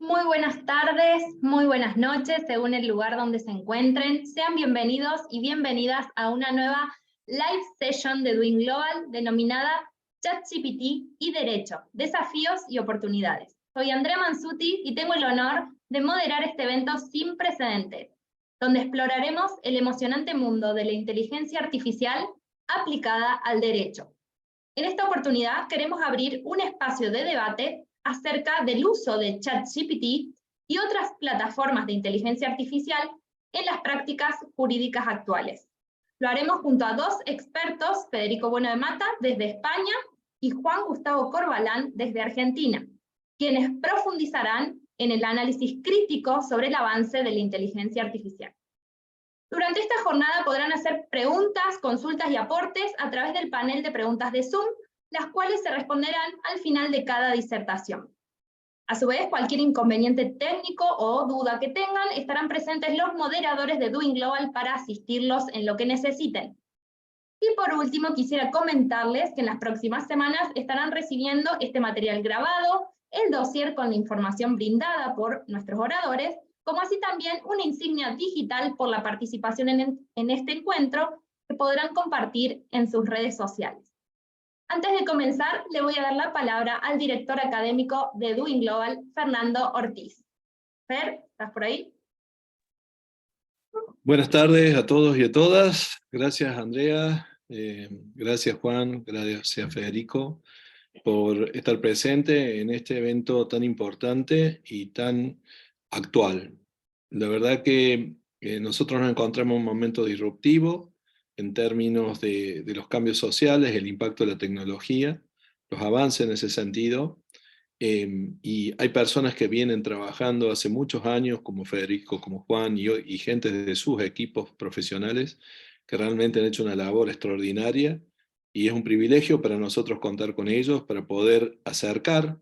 Muy buenas tardes, muy buenas noches, según el lugar donde se encuentren. Sean bienvenidos y bienvenidas a una nueva live session de Doing Global denominada ChatGPT y Derecho, Desafíos y Oportunidades. Soy Andrea Mansuti y tengo el honor de moderar este evento sin precedentes, donde exploraremos el emocionante mundo de la inteligencia artificial aplicada al derecho. En esta oportunidad queremos abrir un espacio de debate acerca del uso de ChatGPT y otras plataformas de inteligencia artificial en las prácticas jurídicas actuales. Lo haremos junto a dos expertos, Federico Bueno de Mata, desde España, y Juan Gustavo Corbalán, desde Argentina, quienes profundizarán en el análisis crítico sobre el avance de la inteligencia artificial. Durante esta jornada podrán hacer preguntas, consultas y aportes a través del panel de preguntas de Zoom, las cuales se responderán al final de cada disertación. A su vez, cualquier inconveniente técnico o duda que tengan, estarán presentes los moderadores de Doing Global para asistirlos en lo que necesiten. Y por último, quisiera comentarles que en las próximas semanas estarán recibiendo este material grabado, el dossier con la información brindada por nuestros oradores, como así también una insignia digital por la participación en este encuentro que podrán compartir en sus redes sociales. Antes de comenzar, le voy a dar la palabra al director académico de Doing Global, Fernando Ortiz. Fer, ¿estás por ahí? Buenas tardes a todos y a todas. Gracias, Andrea. Gracias, Juan. Gracias, Federico, por estar presente en este evento tan importante y tan actual. La verdad que nosotros nos encontramos en un momento disruptivo en términos de los cambios sociales, el impacto de la tecnología, los avances en ese sentido. Y hay personas que vienen trabajando hace muchos años, como Federico, como Juan, y gente de sus equipos profesionales, que realmente han hecho una labor extraordinaria, y es un privilegio para nosotros contar con ellos para poder acercar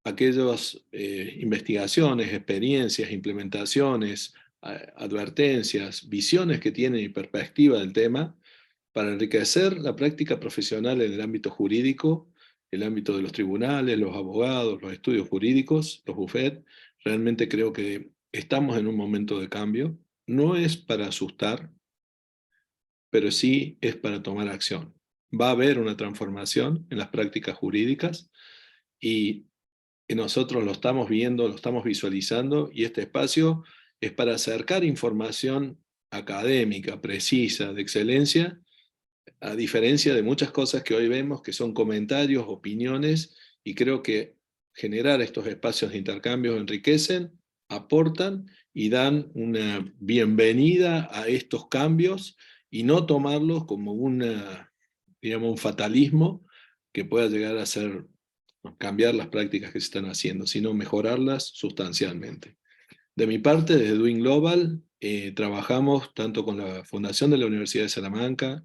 aquellas investigaciones, experiencias, implementaciones, advertencias, visiones que tienen y perspectiva del tema, para enriquecer la práctica profesional en el ámbito jurídico, el ámbito de los tribunales, los abogados, los estudios jurídicos, los bufetes. Realmente creo que estamos en un momento de cambio. No es para asustar, pero sí es para tomar acción. Va a haber una transformación en las prácticas jurídicas y nosotros lo estamos viendo, lo estamos visualizando, y este espacio es para acercar información académica, precisa, de excelencia, a diferencia de muchas cosas que hoy vemos que son comentarios, opiniones, y creo que generar estos espacios de intercambio enriquecen, aportan y dan una bienvenida a estos cambios, y no tomarlos como digamos, un fatalismo que pueda llegar a ser cambiar las prácticas que se están haciendo, sino mejorarlas sustancialmente. De mi parte, desde Doing Global, trabajamos tanto con la Fundación de la Universidad de Salamanca,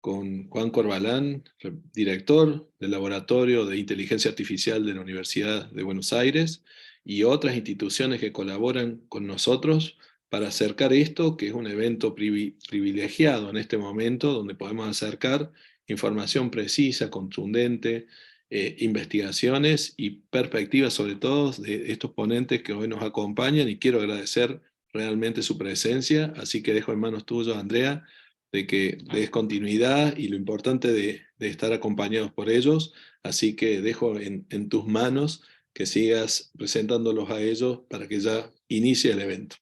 con Juan Corbalán, director del Laboratorio de Inteligencia Artificial de la Universidad de Buenos Aires, y otras instituciones que colaboran con nosotros para acercar esto, que es un evento privilegiado en este momento, donde podemos acercar información precisa, contundente, investigaciones y perspectivas, sobre todo de estos ponentes que hoy nos acompañan, y quiero agradecer realmente su presencia. Así que dejo en manos tuyas, Andrea, de que des continuidad y lo importante de estar acompañados por ellos. Así que dejo en tus manos que sigas presentándolos a ellos para que ya inicie el evento.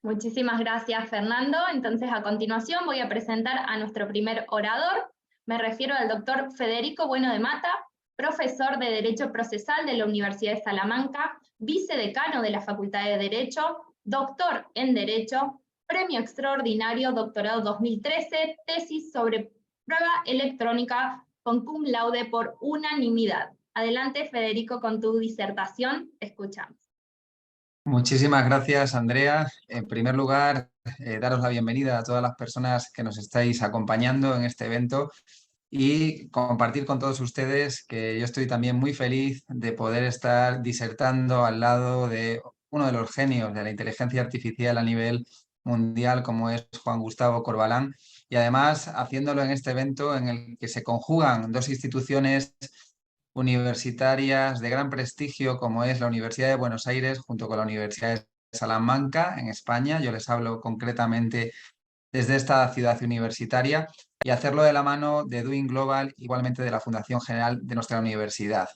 Muchísimas gracias, Fernando. Entonces, a continuación voy a presentar a nuestro primer orador. Me refiero al doctor Federico Bueno de Mata, profesor de Derecho Procesal de la Universidad de Salamanca, vicedecano de la Facultad de Derecho, doctor en Derecho, premio extraordinario, doctorado 2013, tesis sobre prueba electrónica con cum laude por unanimidad. Adelante, Federico, con tu disertación. Escuchamos. Muchísimas gracias, Andrea. En primer lugar, daros la bienvenida a todas las personas que nos estáis acompañando en este evento y compartir con todos ustedes que yo estoy también muy feliz de poder estar disertando al lado de uno de los genios de la inteligencia artificial a nivel mundial, como es Juan Gustavo Corbalán, y además haciéndolo en este evento en el que se conjugan dos instituciones universitarias de gran prestigio como es la Universidad de Buenos Aires junto con la Universidad de Salamanca en España. Yo les hablo concretamente desde esta ciudad universitaria y hacerlo de la mano de Doing Global, igualmente de la Fundación General de nuestra universidad.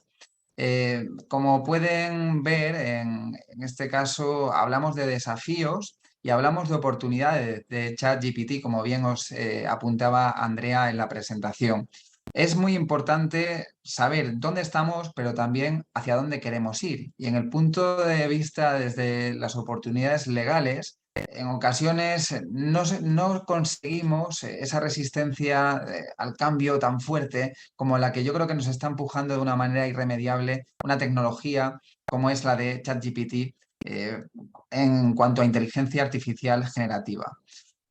Como pueden ver, en este caso hablamos de desafíos y hablamos de oportunidades de ChatGPT, como bien os apuntaba Andrea en la presentación. Es muy importante saber dónde estamos, pero también hacia dónde queremos ir. Y en el punto de vista desde las oportunidades legales, en ocasiones no conseguimos esa resistencia al cambio tan fuerte como la que yo creo que nos está empujando de una manera irremediable una tecnología como es la de ChatGPT en cuanto a inteligencia artificial generativa.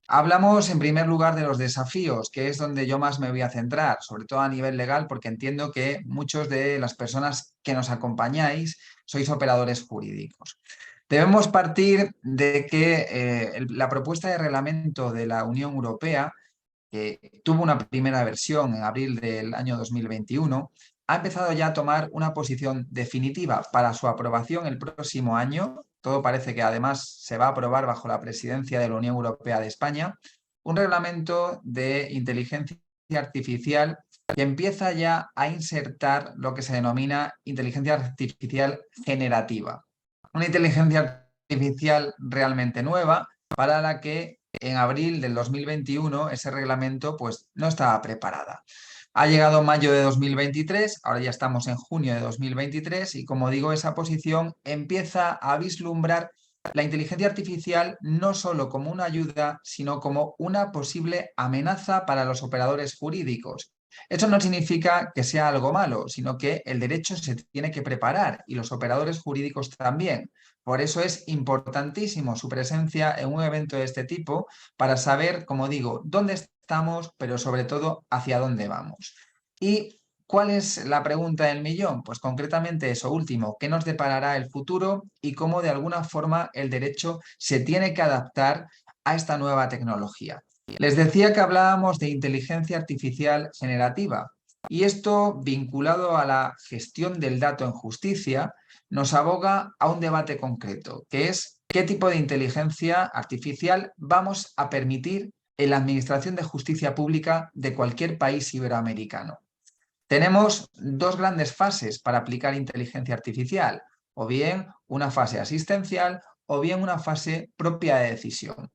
Hablamos en primer lugar de los desafíos, que es donde yo más me voy a centrar, sobre todo a nivel legal, porque entiendo que muchos de las personas que nos acompañáis sois operadores jurídicos. Debemos partir de que la propuesta de reglamento de la Unión Europea, que tuvo una primera versión en abril del año 2021, ha empezado ya a tomar una posición definitiva para su aprobación el próximo año. Todo parece que además se va a aprobar bajo la presidencia de la Unión Europea de España, un reglamento de inteligencia artificial que empieza ya a insertar lo que se denomina inteligencia artificial generativa. Una inteligencia artificial realmente nueva para la que en abril del 2021 ese reglamento pues no estaba preparada. Ha llegado mayo de 2023, ahora ya estamos en junio de 2023 y como digo, esa posición empieza a vislumbrar la inteligencia artificial no solo como una ayuda, sino como una posible amenaza para los operadores jurídicos. Esto no significa que sea algo malo, sino que el derecho se tiene que preparar y los operadores jurídicos también. Por eso es importantísimo su presencia en un evento de este tipo para saber, como digo, dónde estamos, pero sobre todo hacia dónde vamos. ¿Y cuál es la pregunta del millón? Pues concretamente eso último, ¿qué nos deparará el futuro y cómo de alguna forma el derecho se tiene que adaptar a esta nueva tecnología? Les decía que hablábamos de inteligencia artificial generativa y esto, vinculado a la gestión del dato en justicia, nos aboga a un debate concreto, que es qué tipo de inteligencia artificial vamos a permitir en la Administración de Justicia Pública de cualquier país iberoamericano. Tenemos dos grandes fases para aplicar inteligencia artificial, o bien una fase asistencial o bien una fase propia de decisión.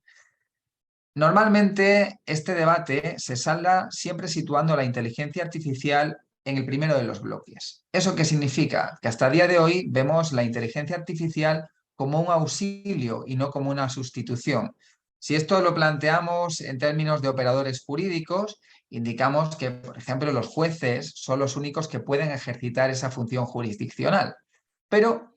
Normalmente este debate se salda siempre situando la inteligencia artificial en el primero de los bloques. ¿Eso qué significa? Que hasta el día de hoy vemos la inteligencia artificial como un auxilio y no como una sustitución. Si esto lo planteamos en términos de operadores jurídicos, indicamos que, por ejemplo, los jueces son los únicos que pueden ejercitar esa función jurisdiccional. Pero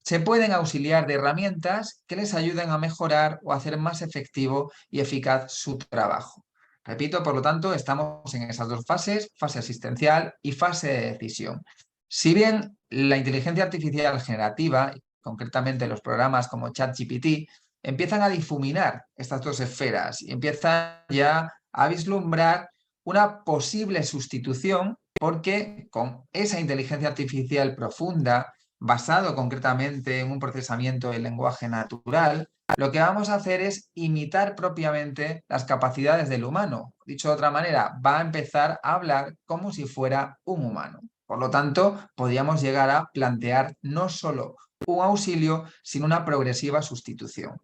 se pueden auxiliar de herramientas que les ayuden a mejorar o hacer más efectivo y eficaz su trabajo. Repito, por lo tanto, estamos en esas dos fases, fase asistencial y fase de decisión. Si bien la inteligencia artificial generativa, concretamente los programas como ChatGPT, empiezan a difuminar estas dos esferas y empiezan ya a vislumbrar una posible sustitución porque con esa inteligencia artificial profunda, basado concretamente en un procesamiento del lenguaje natural, lo que vamos a hacer es imitar propiamente las capacidades del humano. Dicho de otra manera, va a empezar a hablar como si fuera un humano. Por lo tanto, podríamos llegar a plantear no solo un auxilio, sino una progresiva sustitución.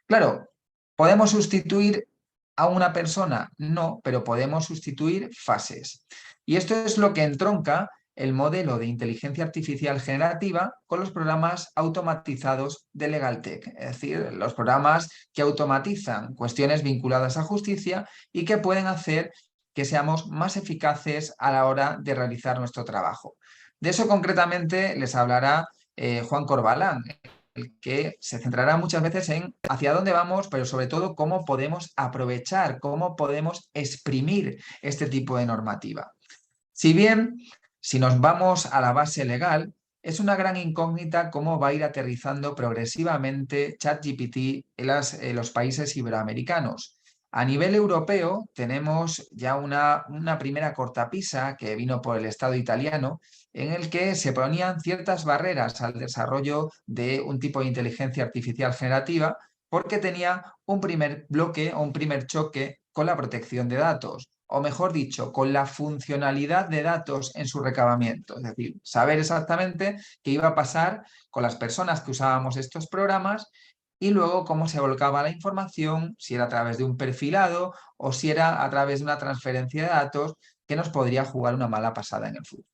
Claro, ¿podemos sustituir a una persona? No, pero podemos sustituir fases. Y esto es lo que entronca el modelo de inteligencia artificial generativa con los programas automatizados de LegalTech, es decir, los programas que automatizan cuestiones vinculadas a justicia y que pueden hacer que seamos más eficaces a la hora de realizar nuestro trabajo. De eso concretamente les hablará Juan Corbalán, el que se centrará muchas veces en hacia dónde vamos, pero sobre todo cómo podemos aprovechar, cómo podemos exprimir este tipo de normativa. Si bien, si nos vamos a la base legal, es una gran incógnita cómo va a ir aterrizando progresivamente ChatGPT en los países iberoamericanos. A nivel europeo tenemos ya una primera cortapisa que vino por el Estado italiano, en el que se ponían ciertas barreras al desarrollo de un tipo de inteligencia artificial generativa, porque tenía un primer bloque o un primer choque con la protección de datos, o mejor dicho, con la funcionalidad de datos en su recabamiento. Es decir, saber exactamente qué iba a pasar con las personas que usábamos estos programas y luego cómo se volcaba la información, si era a través de un perfilado o si era a través de una transferencia de datos que nos podría jugar una mala pasada en el futuro.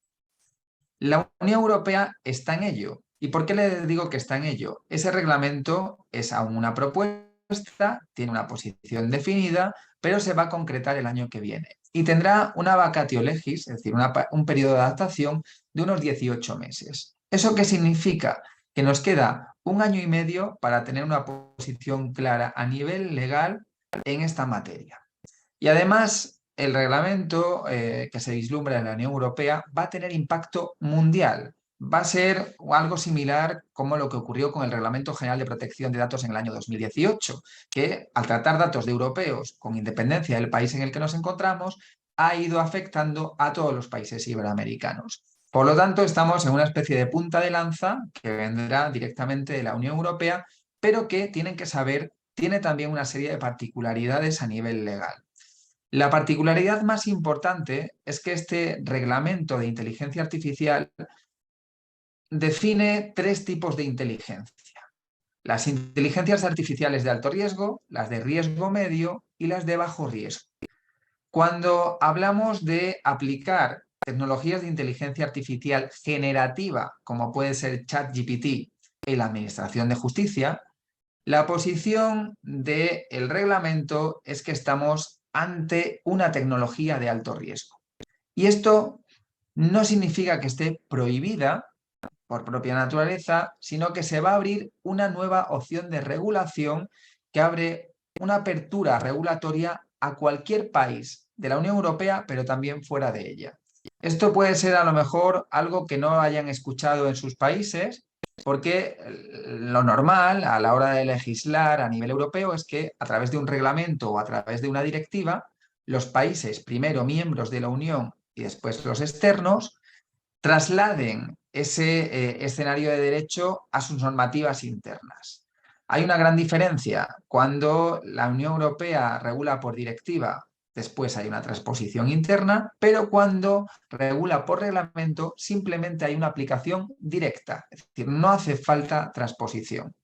La Unión Europea está en ello. ¿Y por qué le digo que está en ello? Ese reglamento es aún una propuesta, tiene una posición definida, pero se va a concretar el año que viene. Y tendrá una vacatio legis, es decir, un periodo de adaptación de unos 18 meses. ¿Eso qué significa? Que nos queda 1 año y medio para tener una posición clara a nivel legal en esta materia. Y además, el reglamento que se vislumbra en la Unión Europea va a tener impacto mundial. Va a ser algo similar como lo que ocurrió con el Reglamento General de Protección de Datos en el año 2018, que al tratar datos de europeos con independencia del país en el que nos encontramos, ha ido afectando a todos los países iberoamericanos. Por lo tanto, estamos en una especie de punta de lanza que vendrá directamente de la Unión Europea, pero que tienen que saber, tiene también una serie de particularidades a nivel legal. La particularidad más importante es que este reglamento de inteligencia artificial define 3 tipos de inteligencia. Las inteligencias artificiales de alto riesgo, las de riesgo medio y las de bajo riesgo. Cuando hablamos de aplicar tecnologías de inteligencia artificial generativa, como puede ser ChatGPT en la Administración de Justicia, la posición del reglamento es que estamos ante una tecnología de alto riesgo. Y esto no significa que esté prohibida por propia naturaleza, sino que se va a abrir una nueva opción de regulación que abre una apertura regulatoria a cualquier país de la Unión Europea, pero también fuera de ella. Esto puede ser a lo mejor algo que no hayan escuchado en sus países, porque lo normal a la hora de legislar a nivel europeo es que a través de un reglamento o a través de una directiva, los países, primero miembros de la Unión y después los externos, trasladen ese escenario de derecho a sus normativas internas. Hay una gran diferencia cuando la Unión Europea regula por directiva, después hay una transposición interna, pero cuando regula por reglamento simplemente hay una aplicación directa, es decir, no hace falta transposición.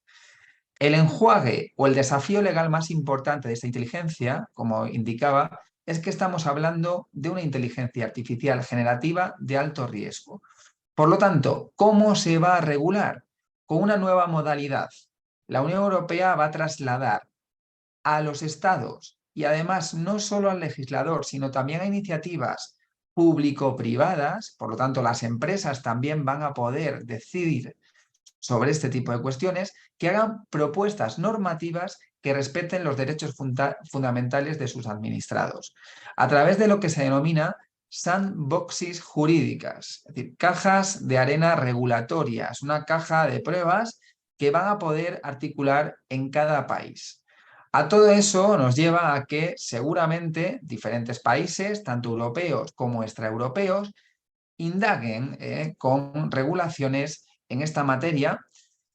El enjuague o el desafío legal más importante de esta inteligencia, como indicaba, es que estamos hablando de una inteligencia artificial generativa de alto riesgo. Por lo tanto, ¿cómo se va a regular? Con una nueva modalidad. La Unión Europea va a trasladar a los estados y además no solo al legislador, sino también a iniciativas público-privadas, por lo tanto las empresas también van a poder decidir sobre este tipo de cuestiones, que hagan propuestas normativas que respeten los derechos fundamentales de sus administrados, a través de lo que se denomina sandboxes jurídicas, es decir, cajas de arena regulatorias, una caja de pruebas que van a poder articular en cada país. A todo eso nos lleva a que seguramente diferentes países, tanto europeos como extraeuropeos, indaguen con regulaciones en esta materia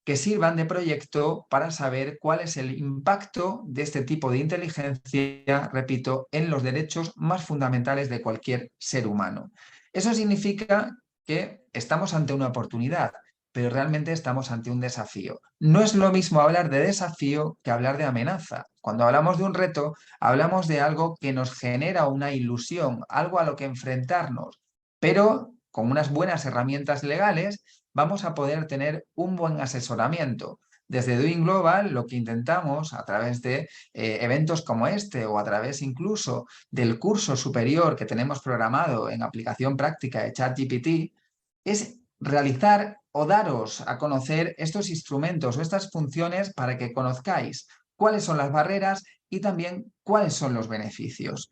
que sirvan de proyecto para saber cuál es el impacto de este tipo de inteligencia, repito, en los derechos más fundamentales de cualquier ser humano. Eso significa que estamos ante una oportunidad, pero realmente estamos ante un desafío. No es lo mismo hablar de desafío que hablar de amenaza. Cuando hablamos de un reto, hablamos de algo que nos genera una ilusión, algo a lo que enfrentarnos, pero con unas buenas herramientas legales vamos a poder tener un buen asesoramiento. Desde Doing Global lo que intentamos a través de eventos como este o a través incluso del curso superior que tenemos programado en aplicación práctica de ChatGPT es realizar o daros a conocer estos instrumentos o estas funciones para que conozcáis cuáles son las barreras y también cuáles son los beneficios.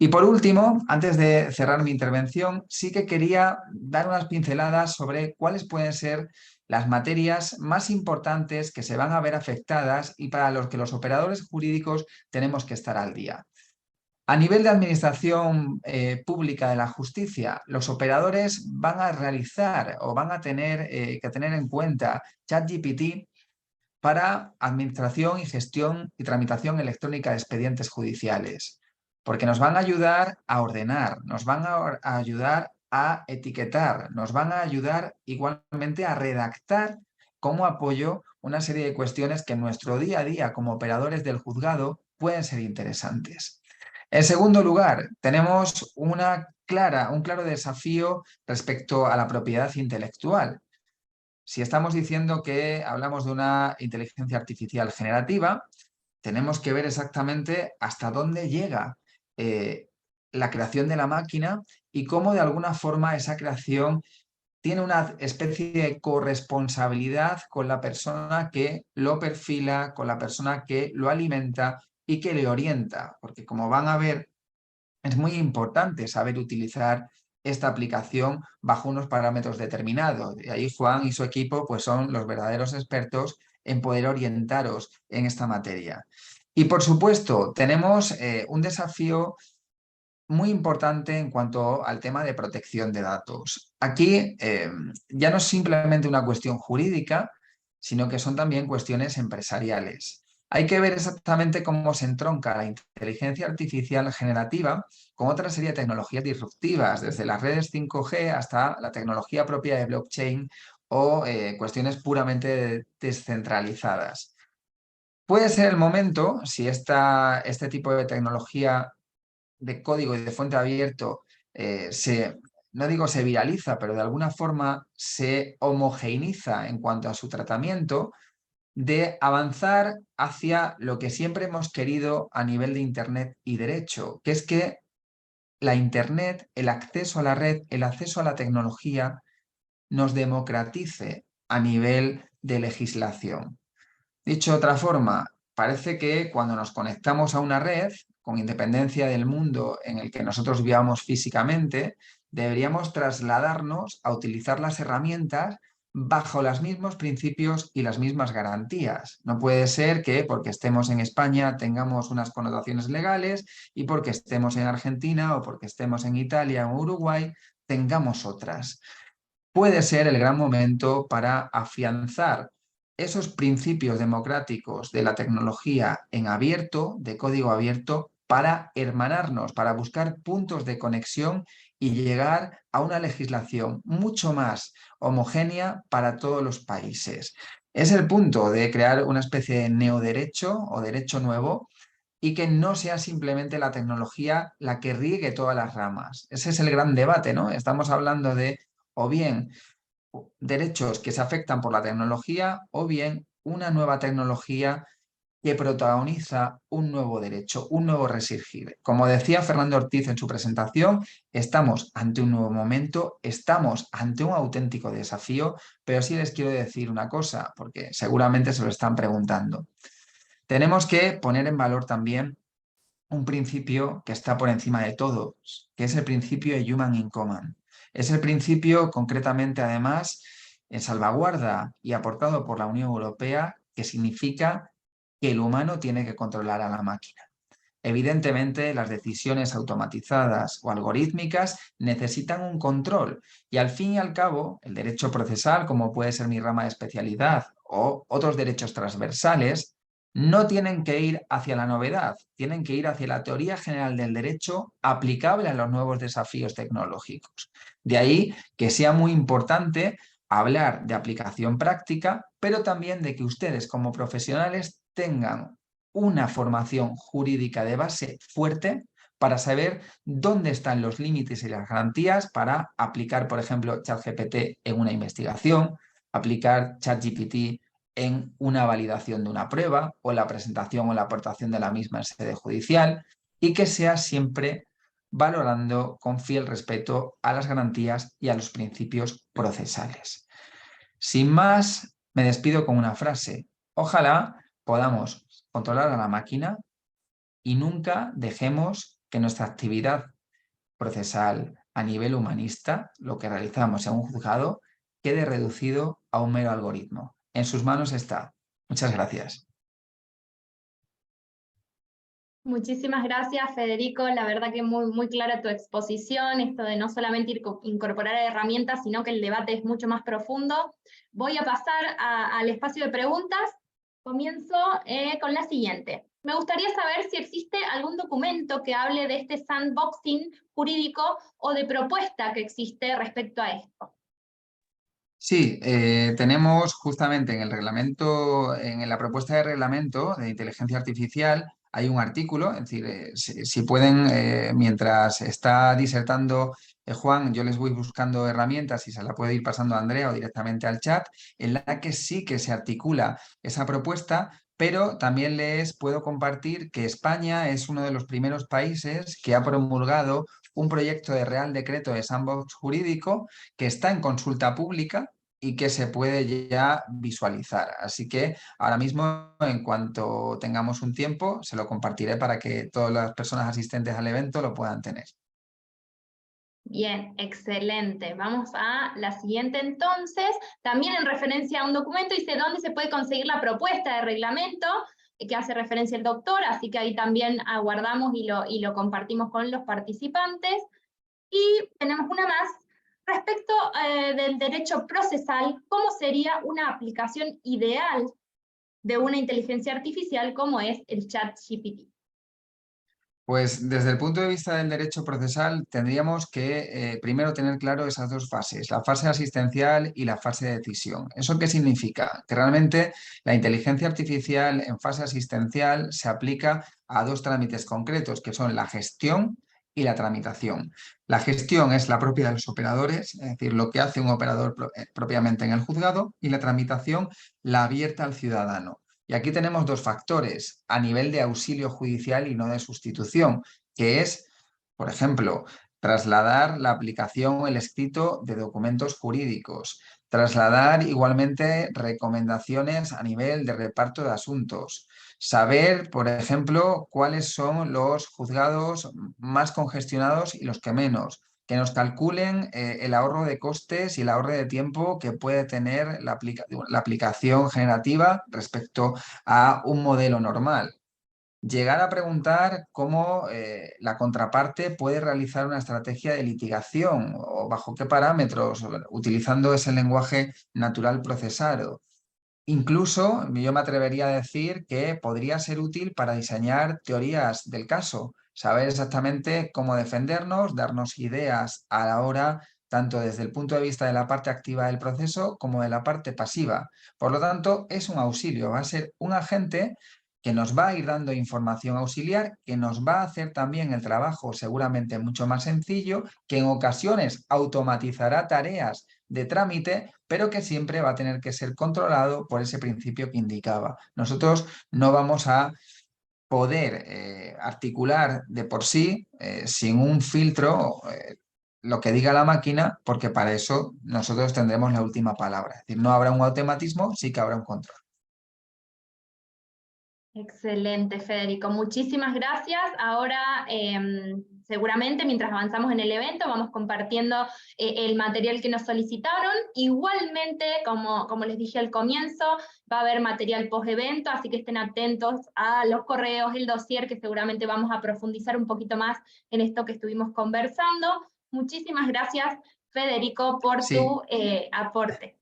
Y por último, antes de cerrar mi intervención, sí que quería dar unas pinceladas sobre cuáles pueden ser las materias más importantes que se van a ver afectadas y para los que los operadores jurídicos tenemos que estar al día. A nivel de administración pública de la justicia, los operadores van a realizar o van a tener que tener en cuenta ChatGPT para administración y gestión y tramitación electrónica de expedientes judiciales, porque nos van a ayudar a ordenar, nos van a ayudar a etiquetar, nos van a ayudar igualmente a redactar como apoyo una serie de cuestiones que en nuestro día a día como operadores del juzgado pueden ser interesantes. En segundo lugar, tenemos un claro desafío respecto a la propiedad intelectual. Si estamos diciendo que hablamos de una inteligencia artificial generativa, tenemos que ver exactamente hasta dónde llega la creación de la máquina y cómo de alguna forma esa creación tiene una especie de corresponsabilidad con la persona que lo perfila, con la persona que lo alimenta y que le orienta, porque como van a ver, es muy importante saber utilizar esta aplicación bajo unos parámetros determinados. Y ahí Juan y su equipo pues, son los verdaderos expertos en poder orientaros en esta materia. Y por supuesto, tenemos un desafío muy importante en cuanto al tema de protección de datos. Aquí ya no es simplemente una cuestión jurídica, sino que son también cuestiones empresariales. Hay que ver exactamente cómo se entronca la inteligencia artificial generativa con otra serie de tecnologías disruptivas, desde las redes 5G hasta la tecnología propia de blockchain o cuestiones puramente descentralizadas. Puede ser el momento, si este tipo de tecnología de código y de fuente abierto no digo se viraliza, pero de alguna forma se homogeneiza en cuanto a su tratamiento, de avanzar hacia lo que siempre hemos querido a nivel de Internet y derecho, que es que la Internet, el acceso a la red, el acceso a la tecnología nos democratice a nivel de legislación. Dicho de otra forma, parece que cuando nos conectamos a una red, con independencia del mundo en el que nosotros vivamos físicamente, deberíamos trasladarnos a utilizar las herramientas bajo los mismos principios y las mismas garantías. No puede ser que porque estemos en España tengamos unas connotaciones legales y porque estemos en Argentina o porque estemos en Italia o Uruguay tengamos otras. Puede ser el gran momento para afianzar esos principios democráticos de la tecnología en abierto, de código abierto, para hermanarnos, para buscar puntos de conexión y llegar a una legislación mucho más homogénea para todos los países. Es el punto de crear una especie de neoderecho o derecho nuevo y que no sea simplemente la tecnología la que riegue todas las ramas. Ese es el gran debate, ¿no? Estamos hablando de o bien derechos que se afectan por la tecnología o bien una nueva tecnología que protagoniza un nuevo derecho, un nuevo resurgir. Como decía Fernando Ortiz en su presentación, estamos ante un nuevo momento, estamos ante un auténtico desafío, pero sí les quiero decir una cosa, porque seguramente se lo están preguntando. Tenemos que poner en valor también un principio que está por encima de todos, que es el principio de Human in Common. Es el principio, concretamente, además, en salvaguarda y aportado por la Unión Europea, que significa que el humano tiene que controlar a la máquina. Evidentemente, las decisiones automatizadas o algorítmicas necesitan un control y, al fin y al cabo, el derecho procesal, como puede ser mi rama de especialidad, o otros derechos transversales, no tienen que ir hacia la novedad, tienen que ir hacia la teoría general del derecho aplicable a los nuevos desafíos tecnológicos. De ahí que sea muy importante hablar de aplicación práctica, pero también de que ustedes como profesionales tengan una formación jurídica de base fuerte para saber dónde están los límites y las garantías para aplicar, por ejemplo, ChatGPT en una investigación, aplicar ChatGPT en una validación de una prueba o la presentación o la aportación de la misma en sede judicial y que sea siempre valorando con fiel respeto a las garantías y a los principios procesales. Sin más, me despido con una frase. Ojalá podamos controlar a la máquina y nunca dejemos que nuestra actividad procesal a nivel humanista, lo que realizamos en un juzgado, quede reducido a un mero algoritmo. En sus manos está. Muchas gracias. Muchísimas gracias, Federico. La verdad que muy clara tu exposición, esto de no solamente incorporar herramientas, sino que el debate es mucho más profundo. Voy a pasar al espacio de preguntas. Comienzo con la siguiente. Me gustaría saber si existe algún documento que hable de este sandboxing jurídico o de propuesta que existe respecto a esto. Sí, tenemos justamente en el reglamento, en la propuesta de reglamento de inteligencia artificial, hay un artículo, es decir, si pueden, mientras está disertando Juan, yo les voy buscando herramientas y se la puede ir pasando a Andrea o directamente al chat, en la que sí que se articula esa propuesta, pero también les puedo compartir que España es uno de los primeros países que ha promulgado un proyecto de Real Decreto de Sandbox jurídico que está en consulta pública y que se puede ya visualizar. Así que ahora mismo, en cuanto tengamos un tiempo, se lo compartiré para que todas las personas asistentes al evento lo puedan tener. Bien, excelente. Vamos a la siguiente entonces. También en referencia a un documento dice dónde se puede conseguir la propuesta de reglamento que hace referencia el doctor, así que ahí también aguardamos y lo compartimos con los participantes. Y tenemos una más. Respecto del derecho procesal, ¿cómo sería una aplicación ideal de una inteligencia artificial como es el ChatGPT? Pues desde el punto de vista del derecho procesal tendríamos que primero tener claro esas dos fases, la fase asistencial y la fase de decisión. ¿Eso qué significa? Que realmente la inteligencia artificial en fase asistencial se aplica a dos trámites concretos, que son la gestión y la tramitación. La gestión es la propia de los operadores, es decir, lo que hace un operador propiamente en el juzgado, y la tramitación la abierta al ciudadano. Y aquí tenemos dos factores a nivel de auxilio judicial y no de sustitución, que es, por ejemplo, trasladar la aplicación o el escrito de documentos jurídicos, trasladar igualmente recomendaciones a nivel de reparto de asuntos, saber, por ejemplo, cuáles son los juzgados más congestionados y los que menos, que nos calculen el ahorro de costes y el ahorro de tiempo que puede tener la aplicación generativa respecto a un modelo normal. Llegar a preguntar cómo la contraparte puede realizar una estrategia de litigación o bajo qué parámetros, utilizando ese lenguaje natural procesado. Incluso yo me atrevería a decir que podría ser útil para diseñar teorías del caso, saber exactamente cómo defendernos, darnos ideas a la hora, tanto desde el punto de vista de la parte activa del proceso como de la parte pasiva. Por lo tanto, es un auxilio, va a ser un agente que nos va a ir dando información auxiliar, que nos va a hacer también el trabajo seguramente mucho más sencillo, que en ocasiones automatizará tareas de trámite, pero que siempre va a tener que ser controlado por ese principio que indicaba. Nosotros no vamos a poder articular de por sí, sin un filtro, lo que diga la máquina, porque para eso nosotros tendremos la última palabra. Es decir, no habrá un automatismo, sí que habrá un control. Excelente, Federico. Muchísimas gracias. Ahora, seguramente, mientras avanzamos en el evento, vamos compartiendo el material que nos solicitaron. Igualmente, como les dije al comienzo, va a haber material post-evento, así que estén atentos a los correos, el dossier, que seguramente vamos a profundizar un poquito más en esto que estuvimos conversando. Muchísimas gracias, Federico, por tu aporte.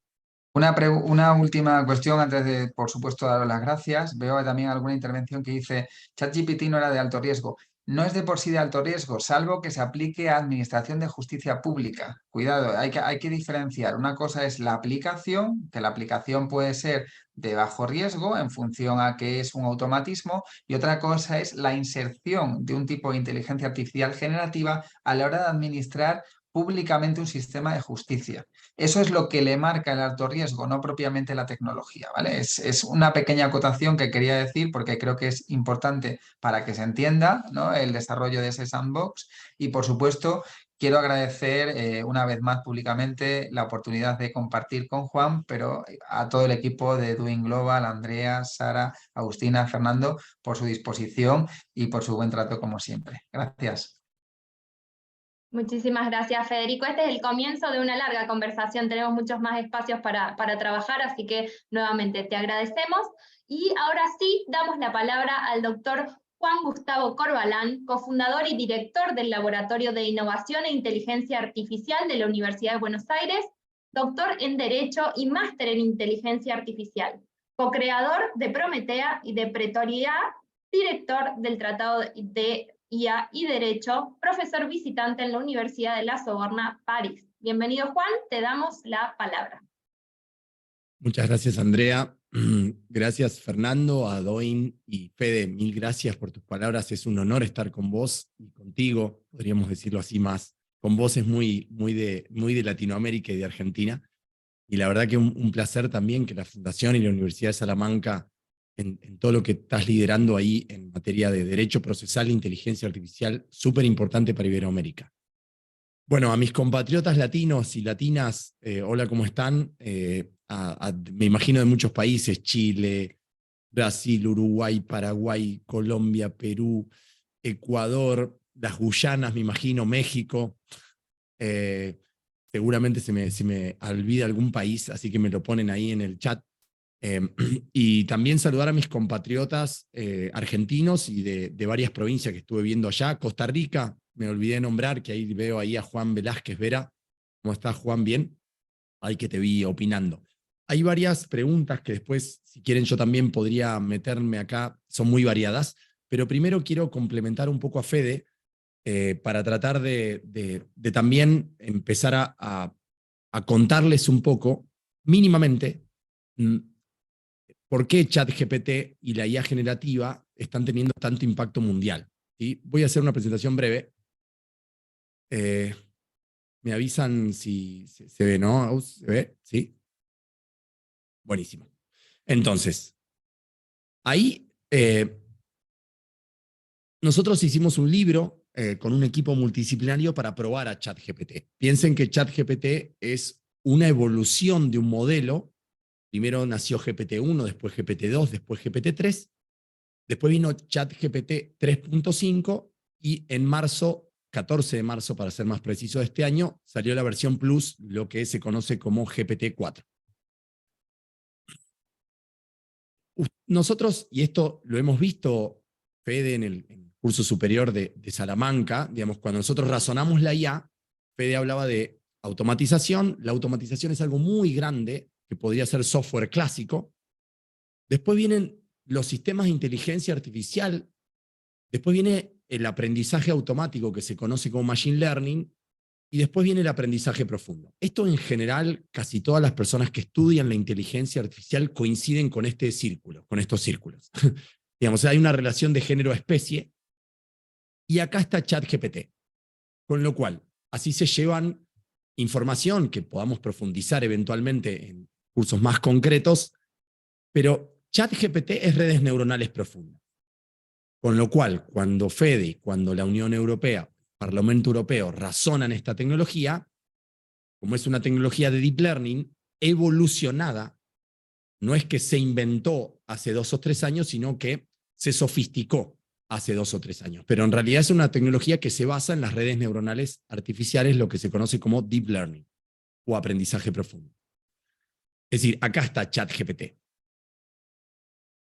Una última cuestión antes de, por supuesto, dar las gracias. Veo también alguna intervención que dice ChatGPT no era de alto riesgo. No es de por sí de alto riesgo, salvo que se aplique a administración de justicia pública. Cuidado, hay que diferenciar. Una cosa es la aplicación, que la aplicación puede ser de bajo riesgo en función a que es un automatismo, y otra cosa es la inserción de un tipo de inteligencia artificial generativa a la hora de administrar públicamente un sistema de justicia. Eso es lo que le marca el alto riesgo, no propiamente la tecnología, ¿vale? Es una pequeña acotación que quería decir porque creo que es importante para que se entienda, ¿no?, el desarrollo de ese sandbox, y por supuesto quiero agradecer una vez más públicamente la oportunidad de compartir con Juan, pero a todo el equipo de Doing Global, Andrea, Sara, Agustina, Fernando, por su disposición y por su buen trato como siempre. Gracias. Muchísimas gracias, Federico. Este es el comienzo de una larga conversación. Tenemos muchos más espacios para trabajar, así que nuevamente te agradecemos. Y ahora sí, damos la palabra al doctor Juan Gustavo Corbalán, cofundador y director del Laboratorio de Innovación e Inteligencia Artificial de la Universidad de Buenos Aires, doctor en Derecho y máster en Inteligencia Artificial, co-creador de Prometea y de Pretoria, director del Tratado de IA y Derecho, profesor visitante en la Universidad de La Sorbona, París. Bienvenido, Juan, te damos la palabra. Muchas gracias, Andrea. Gracias, Fernando, a Doin y Fede. Mil gracias por tus palabras. Es un honor estar con vos y contigo, podríamos decirlo así más. Con vos es muy de Latinoamérica y de Argentina. Y la verdad que un placer también que la Fundación y la Universidad de Salamanca, en todo lo que estás liderando ahí en materia de derecho procesal e inteligencia artificial, súper importante para Iberoamérica. Bueno, a mis compatriotas latinos y latinas, hola, ¿cómo están? Me imagino de muchos países, Chile, Brasil, Uruguay, Paraguay, Colombia, Perú, Ecuador, las Guyanas, me imagino, México. Seguramente se me olvida algún país, así que me lo ponen ahí en el chat. Y también saludar a mis compatriotas argentinos y de varias provincias que estuve viendo allá. Costa Rica, me olvidé de nombrar, que ahí veo ahí a Juan Velázquez Vera. ¿Cómo estás, Juan? ¿Bien? Ahí que te vi opinando. Hay varias preguntas que después, si quieren, yo también podría meterme acá, son muy variadas, pero primero quiero complementar un poco a Fede para tratar de también empezar a contarles un poco, mínimamente, por qué ChatGPT y la IA generativa están teniendo tanto impacto mundial. ¿Sí? Voy a hacer una presentación breve. Me avisan si se ve, ¿no? ¿Se ve? ¿Sí? Buenísimo. Entonces, ahí nosotros hicimos un libro con un equipo multidisciplinario para probar a ChatGPT. Piensen que ChatGPT es una evolución de un modelo. Primero nació GPT-1, después GPT-2, después GPT-3. Después vino ChatGPT 3.5 y en marzo, 14 de marzo para ser más preciso de este año, salió la versión Plus, lo que se conoce como GPT-4. Nosotros, y esto lo hemos visto, Fede, en el curso superior de Salamanca, digamos, cuando nosotros razonamos la IA, Fede hablaba de automatización. La automatización es algo muy grande, que podría ser software clásico. Después vienen los sistemas de inteligencia artificial. Después viene el aprendizaje automático, que se conoce como machine learning. Y después viene el aprendizaje profundo. Esto en general, casi todas las personas que estudian la inteligencia artificial coinciden con este círculo, con estos círculos. Digamos, hay una relación de género-especie. Y acá está ChatGPT. Con lo cual, así se llevan información que podamos profundizar eventualmente en cursos más concretos, pero ChatGPT es redes neuronales profundas. Con lo cual, cuando Fede, cuando la Unión Europea, Parlamento Europeo razonan esta tecnología, como es una tecnología de deep learning evolucionada, no es que se inventó hace 2 o 3 años, sino que se sofisticó hace 2 o 3 años. Pero en realidad es una tecnología que se basa en las redes neuronales artificiales, lo que se conoce como deep learning o aprendizaje profundo. Es decir, acá está ChatGPT.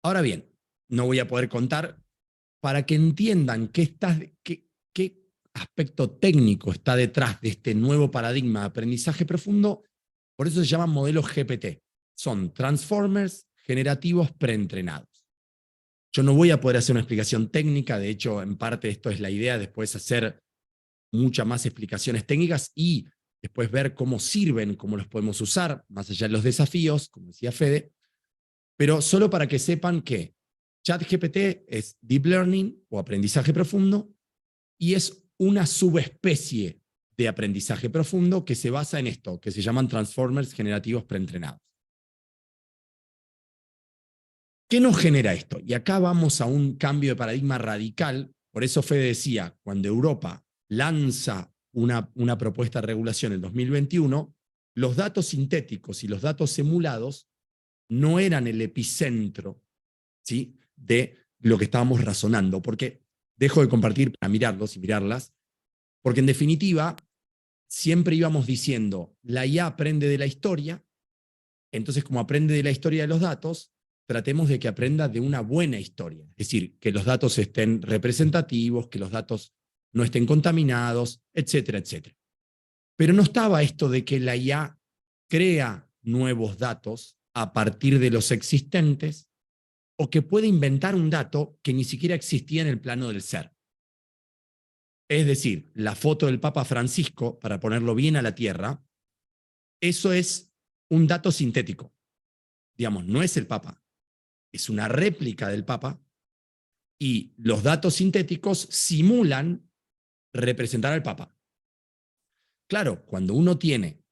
Ahora bien, no voy a poder contar para que entiendan qué aspecto técnico está detrás de este nuevo paradigma de aprendizaje profundo. Por eso se llaman modelos GPT. Son transformers generativos preentrenados. Yo no voy a poder hacer una explicación técnica, de hecho, en parte esto es la idea, después hacer muchas más explicaciones técnicas y después ver cómo sirven, cómo los podemos usar, más allá de los desafíos, como decía Fede, pero solo para que sepan que ChatGPT es Deep Learning o aprendizaje profundo y es una subespecie de aprendizaje profundo que se basa en esto, que se llaman transformers generativos preentrenados. ¿Qué nos genera esto? Y acá vamos a un cambio de paradigma radical. Por eso Fede decía, cuando Europa lanza una propuesta de regulación en 2021, los datos sintéticos y los datos simulados no eran el epicentro, ¿sí?, de lo que estábamos razonando, porque dejo de compartir para mirarlos y mirarlas, porque en definitiva siempre íbamos diciendo, la IA aprende de la historia, entonces como aprende de la historia de los datos, tratemos de que aprenda de una buena historia, es decir, que los datos estén representativos, que los datos no estén contaminados, etcétera, etcétera. Pero no estaba esto de que la IA crea nuevos datos a partir de los existentes o que puede inventar un dato que ni siquiera existía en el plano del ser. Es decir, la foto del Papa Francisco, para ponerlo bien a la tierra, eso es un dato sintético. Digamos, no es el Papa, es una réplica del Papa y los datos sintéticos simulan representar al Papa. Claro, cuando uno tiene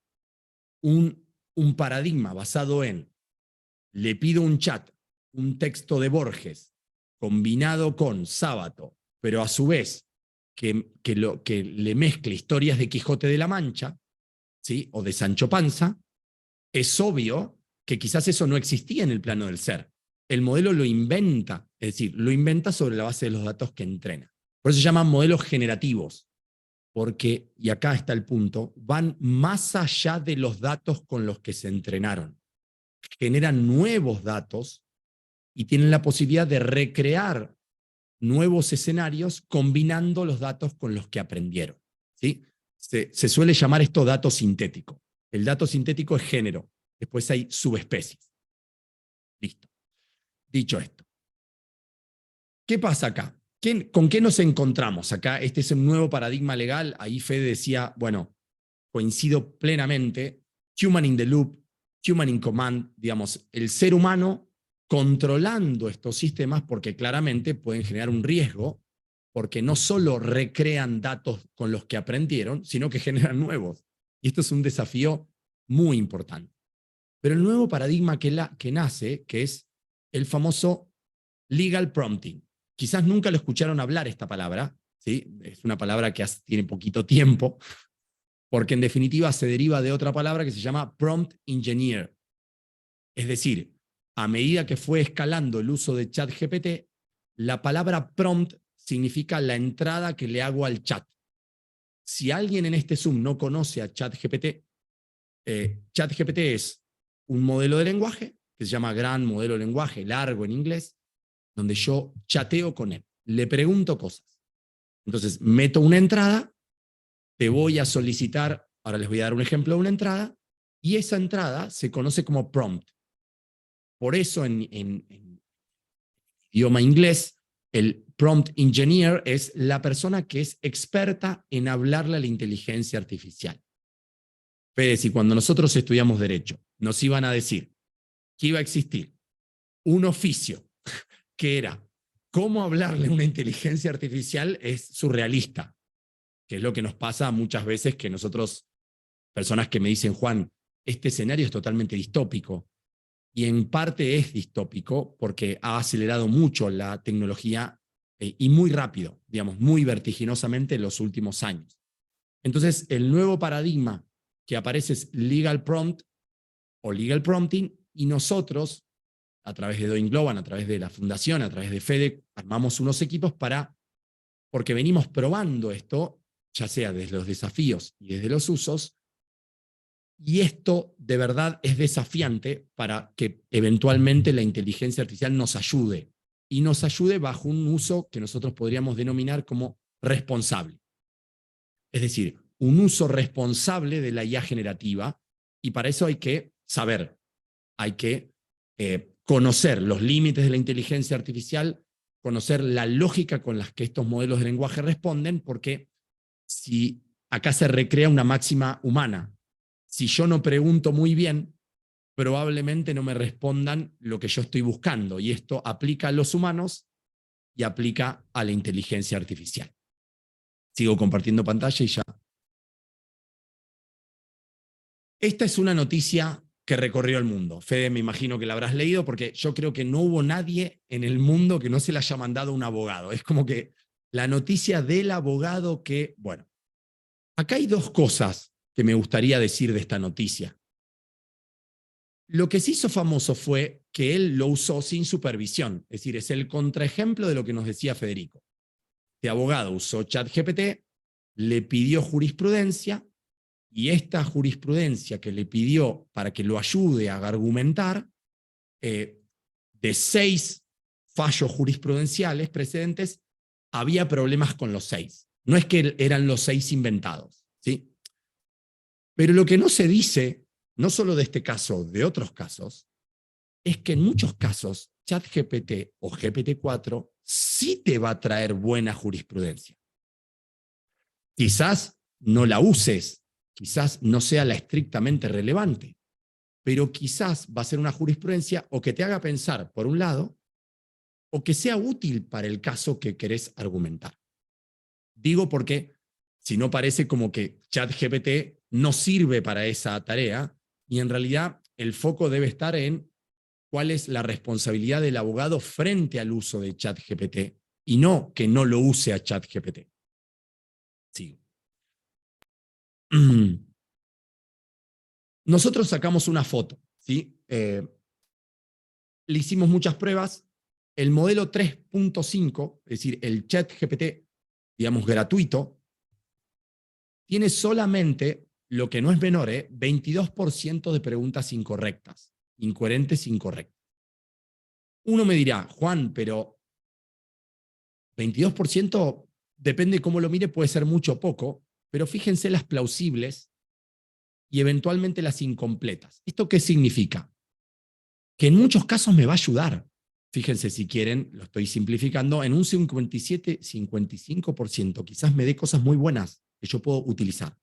un paradigma basado en le pido un chat, un texto de Borges, combinado con Sábato, pero a su vez que le mezcle historias de Quijote de la Mancha, ¿sí?, o de Sancho Panza, es obvio que quizás eso no existía en el plano del ser. El modelo lo inventa, es decir, lo inventa sobre la base de los datos que entrena. Por eso se llaman modelos generativos, porque, y acá está el punto, van más allá de los datos con los que se entrenaron. Generan nuevos datos y tienen la posibilidad de recrear nuevos escenarios combinando los datos con los que aprendieron, ¿sí? Se suele llamar esto dato sintético. El dato sintético es género, después hay subespecies. Listo. Dicho esto, ¿qué pasa acá? ¿Con qué nos encontramos acá? Este es un nuevo paradigma legal. Ahí Fede decía, bueno, coincido plenamente, human in the loop, human in command, digamos, el ser humano controlando estos sistemas porque claramente pueden generar un riesgo, porque no solo recrean datos con los que aprendieron, sino que generan nuevos. Y esto es un desafío muy importante. Pero el nuevo paradigma que nace, que es el famoso legal prompting. Quizás nunca lo escucharon hablar esta palabra, ¿sí? Es una palabra que tiene poquito tiempo, porque en definitiva se deriva de otra palabra que se llama prompt engineer. Es decir, a medida que fue escalando el uso de ChatGPT, la palabra prompt significa la entrada que le hago al chat. Si alguien en este Zoom no conoce a ChatGPT, ChatGPT es un modelo de lenguaje que se llama Gran Modelo de Lenguaje, largo en inglés, donde yo chateo con él, le pregunto cosas. Entonces, meto una entrada, te voy a solicitar, ahora les voy a dar un ejemplo de una entrada, y esa entrada se conoce como prompt. Por eso en idioma inglés, el prompt engineer es la persona que es experta en hablarle a la inteligencia artificial. Fede, si cuando nosotros estudiamos Derecho nos iban a decir que iba a existir un oficio que era cómo hablarle a una inteligencia artificial, es surrealista, que es lo que nos pasa muchas veces que nosotros, personas que me dicen, Juan, este escenario es totalmente distópico, y en parte es distópico porque ha acelerado mucho la tecnología y muy rápido, digamos, muy vertiginosamente en los últimos años. Entonces, el nuevo paradigma que aparece es legal prompt o legal prompting, y nosotros, a través de Doing Global, a través de la fundación, a través de Fede, armamos unos equipos porque venimos probando esto, ya sea desde los desafíos y desde los usos, y esto de verdad es desafiante para que eventualmente la inteligencia artificial nos ayude, y nos ayude bajo un uso que nosotros podríamos denominar como responsable. Es decir, un uso responsable de la IA generativa, y para eso hay que saber, hay que conocer los límites de la inteligencia artificial, conocer la lógica con la que estos modelos de lenguaje responden, porque si acá se recrea una máxima humana, si yo no pregunto muy bien, probablemente no me respondan lo que yo estoy buscando, y esto aplica a los humanos y aplica a la inteligencia artificial. Sigo compartiendo pantalla y ya. Esta es una noticia que recorrió el mundo. Fede, me imagino que la habrás leído, porque yo creo que no hubo nadie en el mundo que no se le haya mandado un abogado. Es como que la noticia del abogado que, bueno, Acá hay dos cosas que me gustaría decir de esta noticia. Lo que se hizo famoso fue que él lo usó sin supervisión, es decir, es el contraejemplo de lo que nos decía Federico. Este abogado usó ChatGPT, le pidió jurisprudencia, y esta jurisprudencia que le pidió para que lo ayude a argumentar, de 6 fallos jurisprudenciales precedentes, había problemas con los 6. No es que eran los 6 inventados, ¿sí? Pero lo que no se dice, no solo de este caso, de otros casos, es que en muchos casos ChatGPT o GPT-4 sí te va a traer buena jurisprudencia. Quizás no la uses, quizás no sea la estrictamente relevante, pero quizás va a ser una jurisprudencia o que te haga pensar, por un lado, o que sea útil para el caso que querés argumentar. Digo porque si no parece como que ChatGPT no sirve para esa tarea, y en realidad el foco debe estar en cuál es la responsabilidad del abogado frente al uso de ChatGPT, y no que no lo use a ChatGPT. Sigo. Nosotros sacamos una foto, ¿sí? Le hicimos muchas pruebas. El modelo 3.5, es decir, el ChatGPT, digamos, gratuito, tiene solamente, lo que no es menor, 22% de preguntas incorrectas, incoherentes, incorrectas. Uno me dirá, Juan, pero 22%, depende cómo lo mire, puede ser mucho o poco, pero fíjense las plausibles y eventualmente las incompletas. ¿Esto qué significa? Que en muchos casos me va a ayudar. Fíjense, si quieren, lo estoy simplificando, en un 57-55% quizás me dé cosas muy buenas que yo puedo utilizar.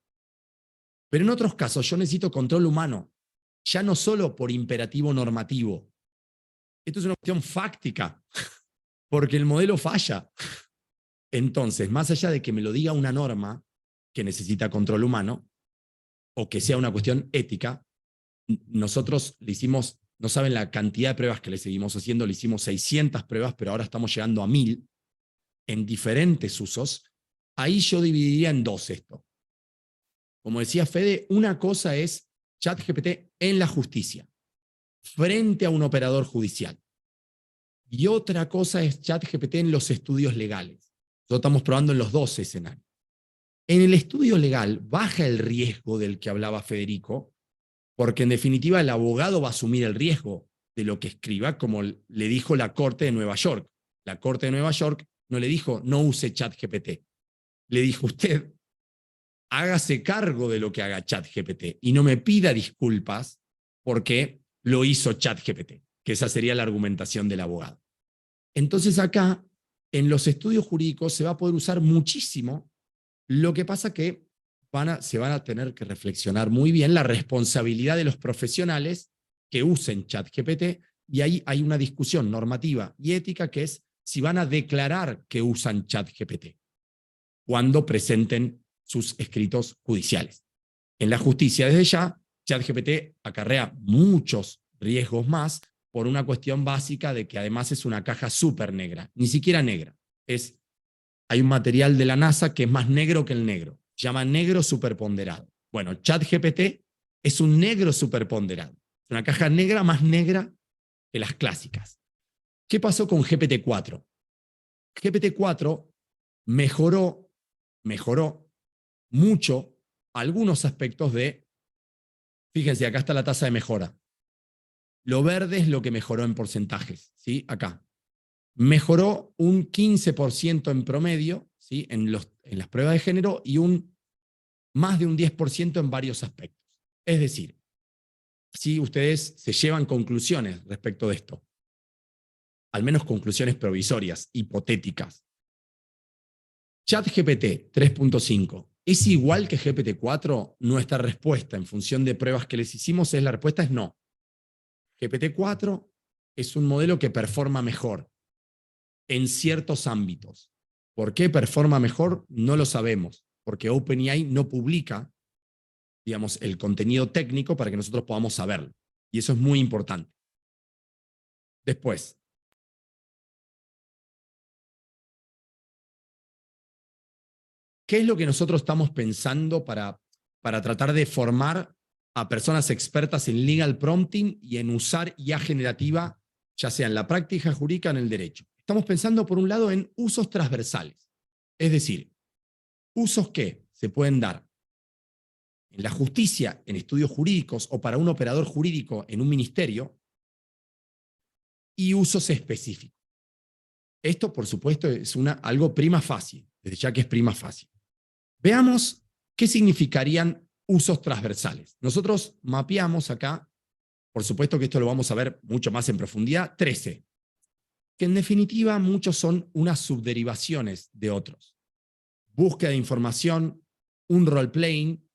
Pero en otros casos yo necesito control humano, ya no solo por imperativo normativo. Esto es una cuestión fáctica, porque el modelo falla. Entonces, más allá de que me lo diga una norma que necesita control humano, o que sea una cuestión ética, nosotros le hicimos, no saben la cantidad de pruebas que le seguimos haciendo, le hicimos 600 pruebas, pero ahora estamos llegando a 1000 en diferentes usos. Ahí yo dividiría en dos esto. Como decía Fede, una cosa es ChatGPT en la justicia, frente a un operador judicial. Y otra cosa es ChatGPT en los estudios legales. Nosotros estamos probando en los dos escenarios. En el estudio legal baja el riesgo del que hablaba Federico, porque en definitiva el abogado va a asumir el riesgo de lo que escriba, como le dijo la Corte de Nueva York. La Corte de Nueva York no le dijo, no use ChatGPT. Le dijo, usted hágase cargo de lo que haga ChatGPT y no me pida disculpas porque lo hizo ChatGPT, que esa sería la argumentación del abogado. Entonces acá, en los estudios jurídicos se va a poder usar muchísimo. Lo que pasa que se van a tener que reflexionar muy bien la responsabilidad de los profesionales que usen ChatGPT, y ahí hay una discusión normativa y ética que es si van a declarar que usan ChatGPT cuando presenten sus escritos judiciales. En la justicia, desde ya, ChatGPT acarrea muchos riesgos más por una cuestión básica de que además es una caja súper negra, ni siquiera negra. Hay un material de la NASA que es más negro que el negro, se llama negro superponderado. Bueno, ChatGPT es un negro superponderado, es una caja negra más negra que las clásicas. ¿Qué pasó con GPT-4? GPT-4 mejoró mucho algunos aspectos de, fíjense, acá está la tasa de mejora. Lo verde es lo que mejoró en porcentajes, ¿sí? Acá. Mejoró un 15% en promedio, ¿sí? en las pruebas de género, y más de un 10% en varios aspectos. Es decir, si ustedes se llevan conclusiones respecto de esto, al menos conclusiones provisorias, hipotéticas. ChatGPT 3.5 ¿es igual que GPT-4? Nuestra respuesta en función de pruebas que les hicimos la respuesta es no. GPT-4 es un modelo que performa mejor en ciertos ámbitos. ¿Por qué performa mejor? No lo sabemos, porque OpenAI no publica, digamos, el contenido técnico para que nosotros podamos saberlo. Y eso es muy importante. Después, ¿qué es lo que nosotros estamos pensando para tratar de formar a personas expertas en legal prompting y en usar IA generativa, ya sea en la práctica jurídica o en el derecho? Estamos pensando, por un lado, en usos transversales. Es decir, usos que se pueden dar en la justicia, en estudios jurídicos o para un operador jurídico en un ministerio, y usos específicos. Esto, por supuesto, es algo prima facie, desde ya que es prima facie. Veamos qué significarían usos transversales. Nosotros mapeamos acá, por supuesto que esto lo vamos a ver mucho más en profundidad, 13, que en definitiva muchos son unas subderivaciones de otros. Búsqueda de información, un role-playing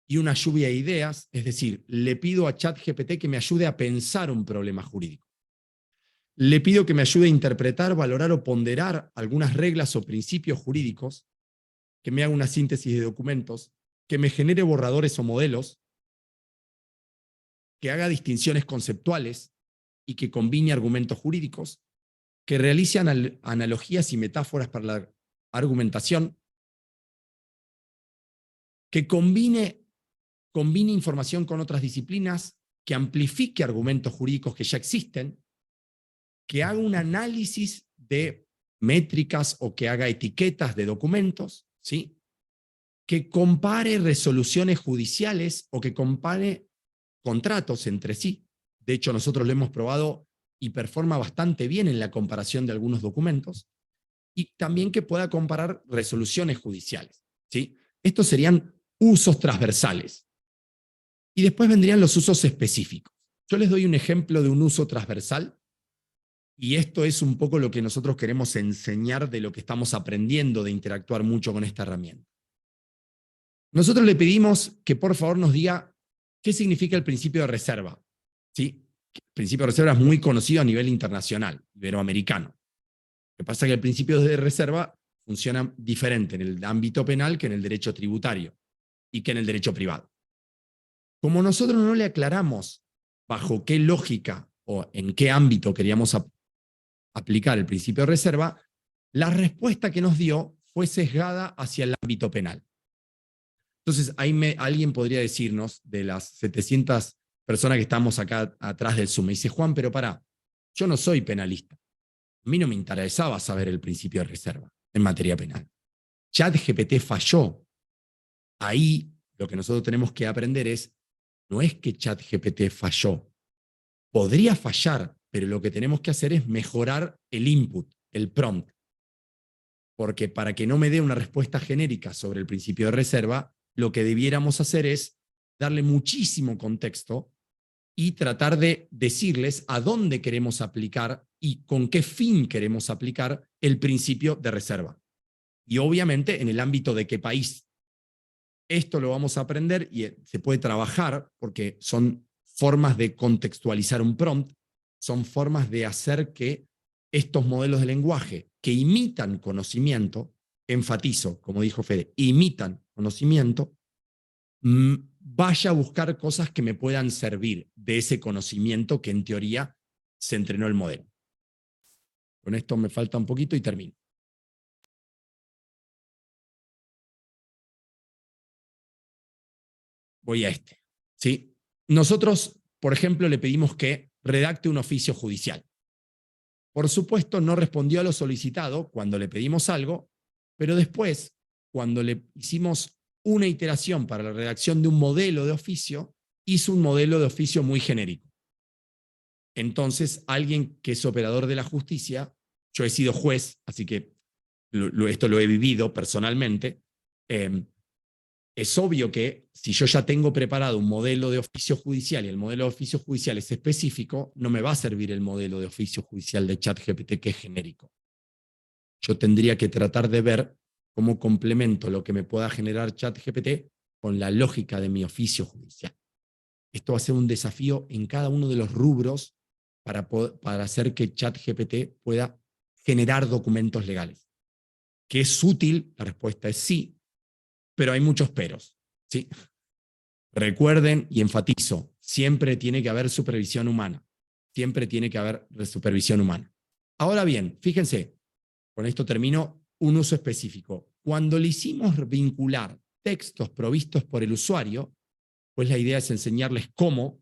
y una lluvia de ideas, es decir, le pido a ChatGPT que me ayude a pensar un problema jurídico. Le pido que me ayude a interpretar, valorar o ponderar algunas reglas o principios jurídicos, que me haga una síntesis de documentos, que me genere borradores o modelos, que haga distinciones conceptuales y que combine argumentos jurídicos, que realice analogías y metáforas para la argumentación, que combine información con otras disciplinas, que amplifique argumentos jurídicos que ya existen, que haga un análisis de métricas o que haga etiquetas de documentos, ¿sí? Que compare resoluciones judiciales o que compare contratos entre sí. De hecho, nosotros lo hemos probado y performa bastante bien en la comparación de algunos documentos, y también que pueda comparar resoluciones judiciales, ¿sí? Estos serían usos transversales. Y después vendrían los usos específicos. Yo les doy un ejemplo de un uso transversal, y esto es un poco lo que nosotros queremos enseñar de lo que estamos aprendiendo de interactuar mucho con esta herramienta. Nosotros le pedimos que por favor nos diga qué significa el principio de reserva, ¿sí? El principio de reserva es muy conocido a nivel internacional, iberoamericano. Lo que pasa es que el principio de reserva funciona diferente en el ámbito penal que en el derecho tributario y que en el derecho privado. Como nosotros no le aclaramos bajo qué lógica o en qué ámbito queríamos aplicar el principio de reserva, la respuesta que nos dio fue sesgada hacia el ámbito penal. Entonces, ahí alguien podría decirnos, de las 700 personas que estamos acá atrás del Zoom, me dice, Juan, pero pará, yo no soy penalista. A mí no me interesaba saber el principio de reserva en materia penal. ChatGPT falló. Ahí lo que nosotros tenemos que aprender no es que ChatGPT falló. Podría fallar, pero lo que tenemos que hacer es mejorar el input, el prompt. Porque para que no me dé una respuesta genérica sobre el principio de reserva, lo que debiéramos hacer es darle muchísimo contexto y tratar de decirles a dónde queremos aplicar y con qué fin queremos aplicar el principio de reserva. Y obviamente en el ámbito de qué país. Esto lo vamos a aprender y se puede trabajar porque son formas de contextualizar un prompt, son formas de hacer que estos modelos de lenguaje que imitan conocimiento, enfatizo, como dijo Fede, imitan conocimiento, vaya a buscar cosas que me puedan servir de ese conocimiento que en teoría se entrenó el modelo. Con esto me falta un poquito y termino. Voy a este, ¿sí? Nosotros, por ejemplo, le pedimos que redacte un oficio judicial. Por supuesto, no respondió a lo solicitado cuando le pedimos algo, pero después, cuando le hicimos una iteración para la redacción de un modelo de oficio, hizo un modelo de oficio muy genérico. Entonces, alguien que es operador de la justicia, yo he sido juez, así que esto lo he vivido personalmente, es obvio que si yo ya tengo preparado un modelo de oficio judicial y el modelo de oficio judicial es específico, no me va a servir el modelo de oficio judicial de ChatGPT que es genérico. Yo tendría que tratar de ver cómo complemento lo que me pueda generar ChatGPT con la lógica de mi oficio judicial. Esto va a ser un desafío en cada uno de los rubros para hacer que ChatGPT pueda generar documentos legales. ¿Que es útil? La respuesta es sí, pero hay muchos peros, ¿sí? Recuerden y enfatizo, siempre tiene que haber supervisión humana. Siempre tiene que haber supervisión humana. Ahora bien, fíjense, con esto termino, un uso específico. Cuando le hicimos vincular textos provistos por el usuario, pues la idea es enseñarles cómo,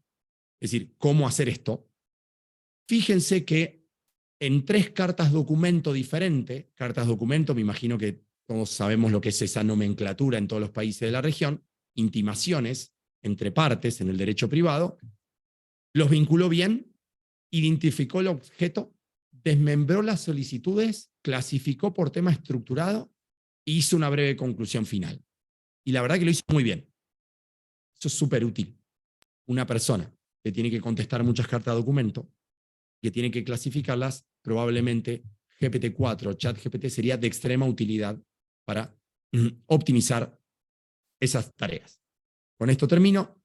es decir, cómo hacer esto. Fíjense que en 3 cartas documento diferentes, cartas documento, me imagino que todos sabemos lo que es esa nomenclatura en todos los países de la región, intimaciones entre partes en el derecho privado, los vinculó bien, identificó el objeto, desmembró las solicitudes, clasificó por tema estructurado e hizo una breve conclusión final. Y la verdad que lo hizo muy bien. Eso es súper útil. Una persona que tiene que contestar muchas cartas de documento, que tiene que clasificarlas, probablemente GPT-4 o ChatGPT sería de extrema utilidad para optimizar esas tareas. Con esto termino.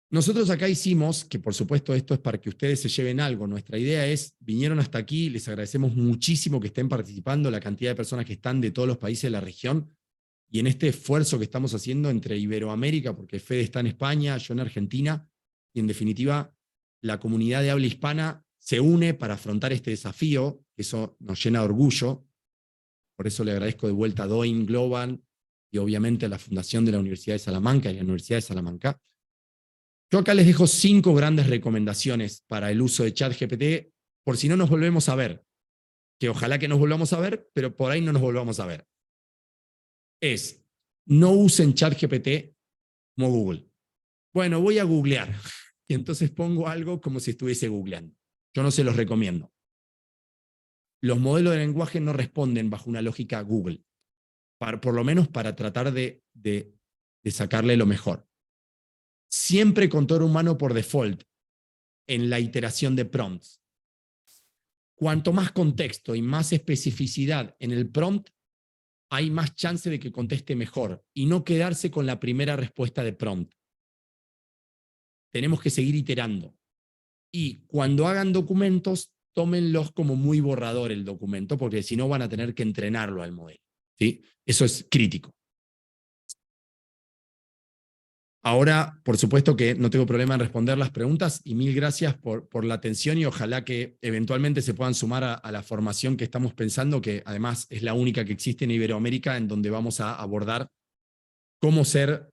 Nosotros acá hicimos, que por supuesto esto es para que ustedes se lleven algo, nuestra idea es, vinieron hasta aquí, les agradecemos muchísimo que estén participando, la cantidad de personas que están de todos los países de la región, y en este esfuerzo que estamos haciendo entre Iberoamérica, porque Fede está en España, yo en Argentina, y en definitiva la comunidad de habla hispana se une para afrontar este desafío, eso nos llena de orgullo, por eso le agradezco de vuelta a Doing Global, y obviamente a la Fundación de la Universidad de Salamanca y la Universidad de Salamanca. Yo acá les dejo 5 grandes recomendaciones para el uso de ChatGPT, por si no nos volvemos a ver, que ojalá que nos volvamos a ver, pero por ahí no nos volvamos a ver. Es, no usen ChatGPT como Google. Bueno, voy a googlear, y entonces pongo algo como si estuviese googleando. Yo no se los recomiendo. Los modelos de lenguaje no responden bajo una lógica Google, por lo menos para tratar de sacarle lo mejor. Siempre control humano por default en la iteración de prompts. Cuanto más contexto y más especificidad en el prompt, hay más chance de que conteste mejor y no quedarse con la primera respuesta de prompt. Tenemos que seguir iterando. Y cuando hagan documentos, tómenlos como muy borrador el documento, porque si no van a tener que entrenarlo al modelo, ¿sí? Eso es crítico. Ahora, por supuesto que no tengo problema en responder las preguntas y mil gracias por la atención y ojalá que eventualmente se puedan sumar a la formación que estamos pensando, que además es la única que existe en Iberoamérica, en donde vamos a abordar cómo ser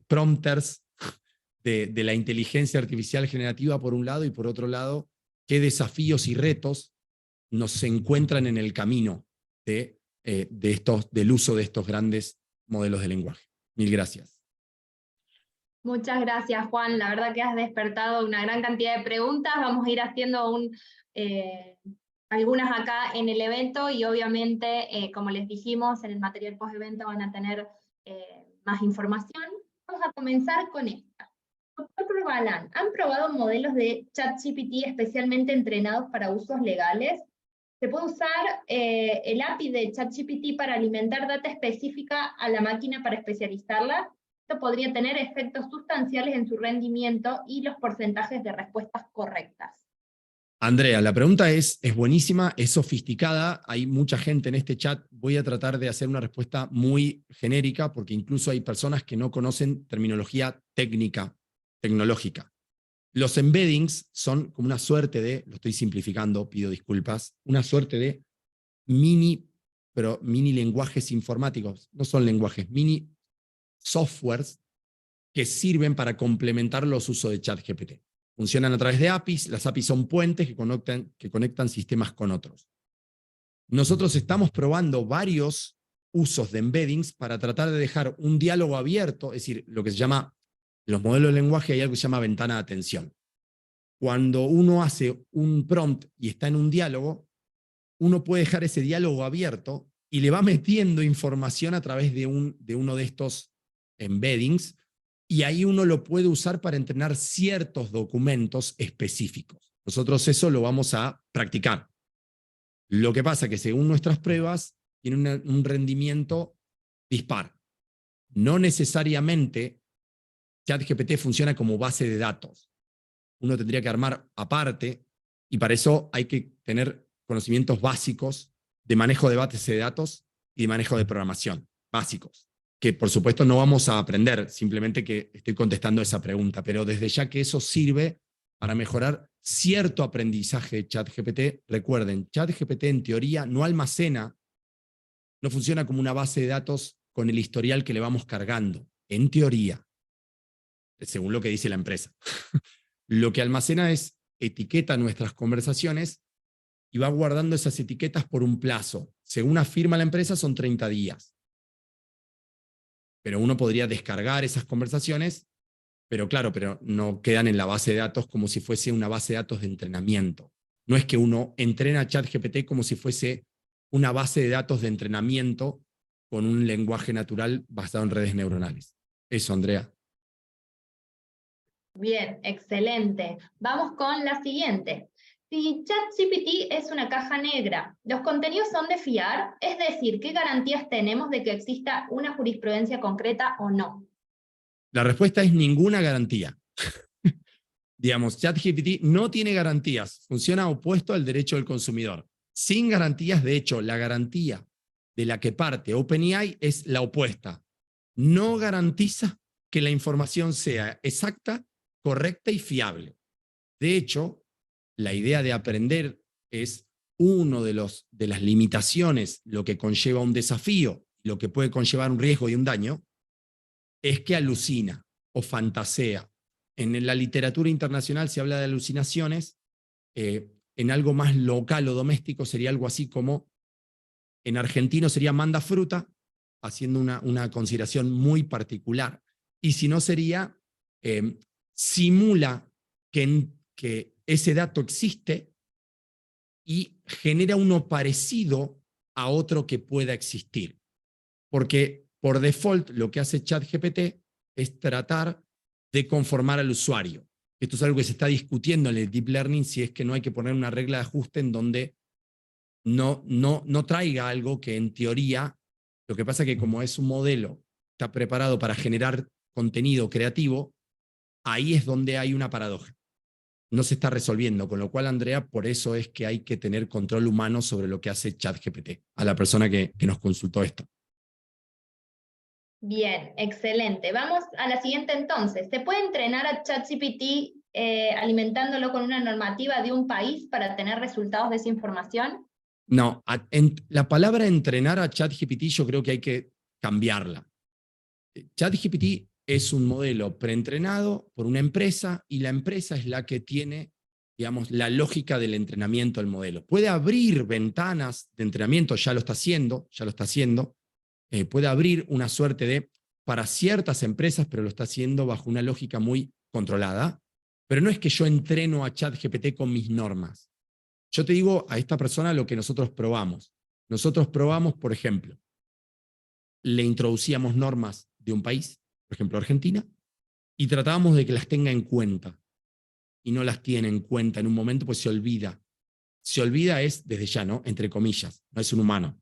prompters de la inteligencia artificial generativa por un lado y por otro lado, qué desafíos y retos nos encuentran en el camino del uso de estos grandes modelos de lenguaje. Mil gracias. Muchas gracias, Juan. La verdad que has despertado una gran cantidad de preguntas. Vamos a ir haciendo algunas acá en el evento y obviamente, como les dijimos, en el material post-evento van a tener más información. Vamos a comenzar con esta. Doctor Corbalán, ¿han probado modelos de ChatGPT especialmente entrenados para usos legales? ¿Se puede usar el API de ChatGPT para alimentar data específica a la máquina para especializarla? Esto podría tener efectos sustanciales en su rendimiento y los porcentajes de respuestas correctas. Andrea, la pregunta es buenísima, es sofisticada, hay mucha gente en este chat, voy a tratar de hacer una respuesta muy genérica porque incluso hay personas que no conocen terminología tecnológica. Los embeddings son como una suerte de, lo estoy simplificando, pido disculpas, una suerte de mini lenguajes informáticos, no son lenguajes, mini softwares que sirven para complementar los usos de ChatGPT. Funcionan a través de APIs, las APIs son puentes que conectan sistemas con otros. Nosotros estamos probando varios usos de embeddings para tratar de dejar un diálogo abierto, es decir, lo que se llama, en los modelos de lenguaje hay algo que se llama ventana de atención. Cuando uno hace un prompt y está en un diálogo, uno puede dejar ese diálogo abierto y le va metiendo información a través de uno de estos embeddings, y ahí uno lo puede usar para entrenar ciertos documentos específicos. Nosotros eso lo vamos a practicar. Lo que pasa es que según nuestras pruebas, tiene un rendimiento dispar. No necesariamente ChatGPT funciona como base de datos. Uno tendría que armar aparte, y para eso hay que tener conocimientos básicos de manejo de bases de datos y de manejo de programación, básicos, que por supuesto no vamos a aprender, simplemente que estoy contestando esa pregunta, pero desde ya que eso sirve para mejorar cierto aprendizaje de ChatGPT. Recuerden, ChatGPT en teoría no almacena no funciona como una base de datos con el historial que le vamos cargando, en teoría, según lo que dice la empresa. Lo que almacena es etiqueta nuestras conversaciones y va guardando esas etiquetas por un plazo. Según afirma la empresa, son 30 días. Pero uno podría descargar esas conversaciones, pero claro, pero no quedan en la base de datos como si fuese una base de datos de entrenamiento. No es que uno entrena a ChatGPT como si fuese una base de datos de entrenamiento con un lenguaje natural basado en redes neuronales. Eso, Andrea. Bien, excelente. Vamos con la siguiente. Si ChatGPT es una caja negra, ¿los contenidos son de fiar? Es decir, ¿qué garantías tenemos de que exista una jurisprudencia concreta o no? La respuesta es ninguna garantía. Digamos, ChatGPT no tiene garantías, funciona opuesto al derecho del consumidor. Sin garantías, de hecho, la garantía de la que parte OpenAI es la opuesta. No garantiza que la información sea exacta, correcta y fiable. De hecho, la idea de aprender es uno de las limitaciones, lo que conlleva un desafío, lo que puede conllevar un riesgo y un daño, es que alucina o fantasea. En la literatura internacional se habla de alucinaciones, en algo más local o doméstico sería algo así como, en argentino sería manda fruta, haciendo una consideración muy particular, y si no sería simula que ese dato existe y genera uno parecido a otro que pueda existir. Porque por default lo que hace ChatGPT es tratar de conformar al usuario. Esto es algo que se está discutiendo en el Deep Learning, si es que no hay que poner una regla de ajuste en donde no traiga algo que en teoría, lo que pasa es que como es un modelo, está preparado para generar contenido creativo, ahí es donde hay una paradoja. No se está resolviendo, con lo cual, Andrea, por eso es que hay que tener control humano sobre lo que hace ChatGPT, a la persona que nos consultó esto. Bien, excelente. Vamos a la siguiente entonces. ¿Se puede entrenar a ChatGPT alimentándolo con una normativa de un país para tener resultados de esa información? No, la palabra entrenar a ChatGPT yo creo que hay que cambiarla. ChatGPT es un modelo preentrenado por una empresa y la empresa es la que tiene, digamos, la lógica del entrenamiento del modelo. Puede abrir ventanas de entrenamiento, ya lo está haciendo, puede abrir una suerte de, para ciertas empresas, pero lo está haciendo bajo una lógica muy controlada. Pero no es que yo entreno a ChatGPT con mis normas. Yo te digo a esta persona lo que nosotros probamos. Nosotros probamos, por ejemplo, le introducíamos normas de un país, por ejemplo Argentina, y tratábamos de que las tenga en cuenta. Y no las tiene en cuenta en un momento, pues se olvida. Se olvida es desde ya, ¿no? Entre comillas, no es un humano.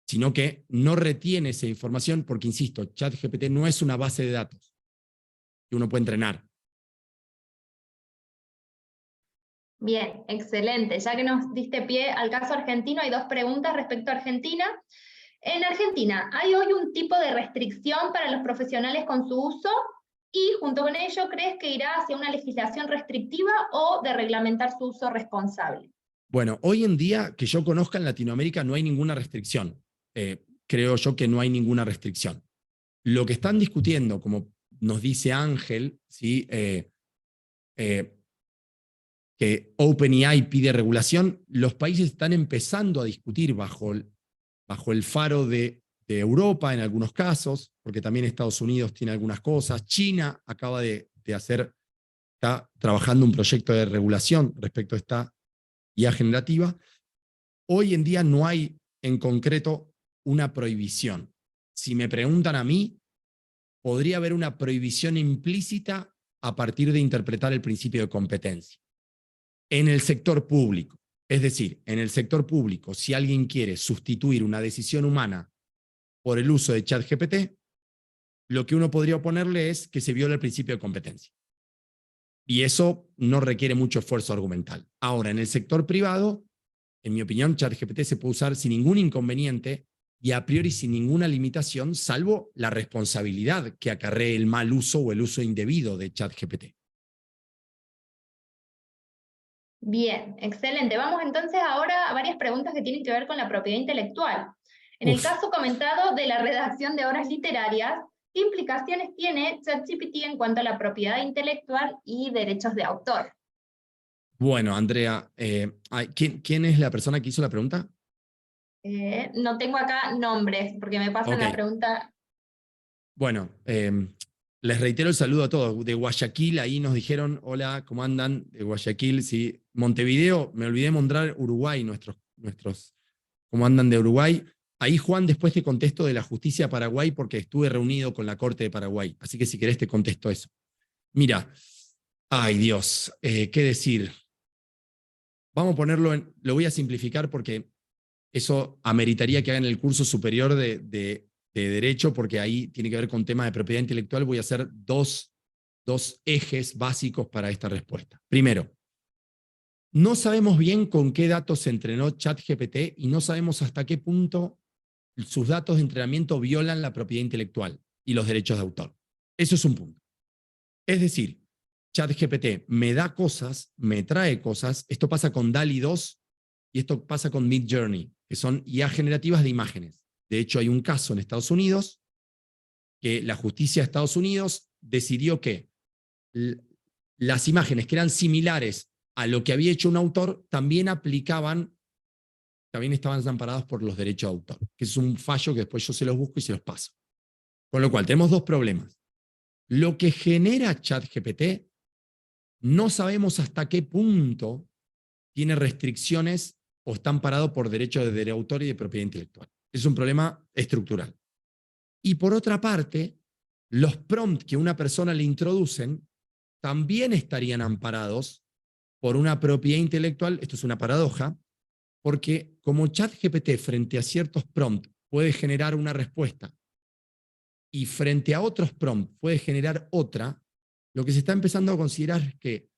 Sino que no retiene esa información porque, insisto, ChatGPT no es una base de datos que uno puede entrenar. Bien, excelente. Ya que nos diste pie al caso argentino, hay dos preguntas respecto a Argentina. En Argentina, ¿hay hoy un tipo de restricción para los profesionales con su uso? Y junto con ello, ¿crees que irá hacia una legislación restrictiva o de reglamentar su uso responsable? Bueno, hoy en día, que yo conozca en Latinoamérica, no hay ninguna restricción. Creo yo que no hay ninguna restricción. Lo que están discutiendo, como nos dice Ángel, ¿sí? Que OpenAI pide regulación, los países están empezando a discutir bajo el faro de Europa en algunos casos, porque también Estados Unidos tiene algunas cosas. China acaba está trabajando un proyecto de regulación respecto a esta IA generativa. Hoy en día no hay en concreto una prohibición. Si me preguntan a mí, podría haber una prohibición implícita a partir de interpretar el principio de competencia. En el sector público, es decir, en el sector público, si alguien quiere sustituir una decisión humana por el uso de ChatGPT, lo que uno podría oponerle es que se viola el principio de competencia. Y eso no requiere mucho esfuerzo argumental. Ahora, en el sector privado, en mi opinión, ChatGPT se puede usar sin ningún inconveniente y a priori sin ninguna limitación, salvo la responsabilidad que acarree el mal uso o el uso indebido de ChatGPT. Bien, excelente. Vamos entonces ahora a varias preguntas que tienen que ver con la propiedad intelectual. En el caso comentado de la redacción de obras literarias, ¿qué implicaciones tiene ChatGPT en cuanto a la propiedad intelectual y derechos de autor? Bueno, Andrea, ¿quién es la persona que hizo la pregunta? No tengo acá nombres, porque me pasan la Ok. pregunta. Bueno, les reitero el saludo a todos. De Guayaquil, ahí nos dijeron, hola, ¿cómo andan? De Guayaquil, sí. Montevideo, me olvidé mostrar Uruguay, nuestros, ¿cómo andan de Uruguay? Ahí, Juan, después te contesto de la justicia de Paraguay porque estuve reunido con la Corte de Paraguay. Así que si querés te contesto eso. Mira, ay Dios, ¿qué decir? Vamos a ponerlo lo voy a simplificar porque eso ameritaría que hagan el curso superior de Derecho, porque ahí tiene que ver con temas de propiedad intelectual. Voy a hacer dos ejes básicos para esta respuesta. Primero, no sabemos bien con qué datos se entrenó ChatGPT y no sabemos hasta qué punto sus datos de entrenamiento violan la propiedad intelectual y los derechos de autor. Eso es un punto. Es decir, ChatGPT me da cosas, me trae cosas. Esto pasa con DALL-E 2 y esto pasa con Midjourney, que son IA generativas de imágenes. De hecho, hay un caso en Estados Unidos que la justicia de Estados Unidos decidió que las imágenes que eran similares a lo que había hecho un autor también estaban amparadas por los derechos de autor, que es un fallo que después yo se los busco y se los paso. Con lo cual, tenemos dos problemas. Lo que genera ChatGPT, no sabemos hasta qué punto tiene restricciones o está amparado por derechos de autor y de propiedad intelectual. Es un problema estructural. Y por otra parte, los prompts que una persona le introducen también estarían amparados por una propiedad intelectual. Esto es una paradoja, porque como ChatGPT frente a ciertos prompts puede generar una respuesta y frente a otros prompts puede generar otra, lo que se está empezando a considerar es que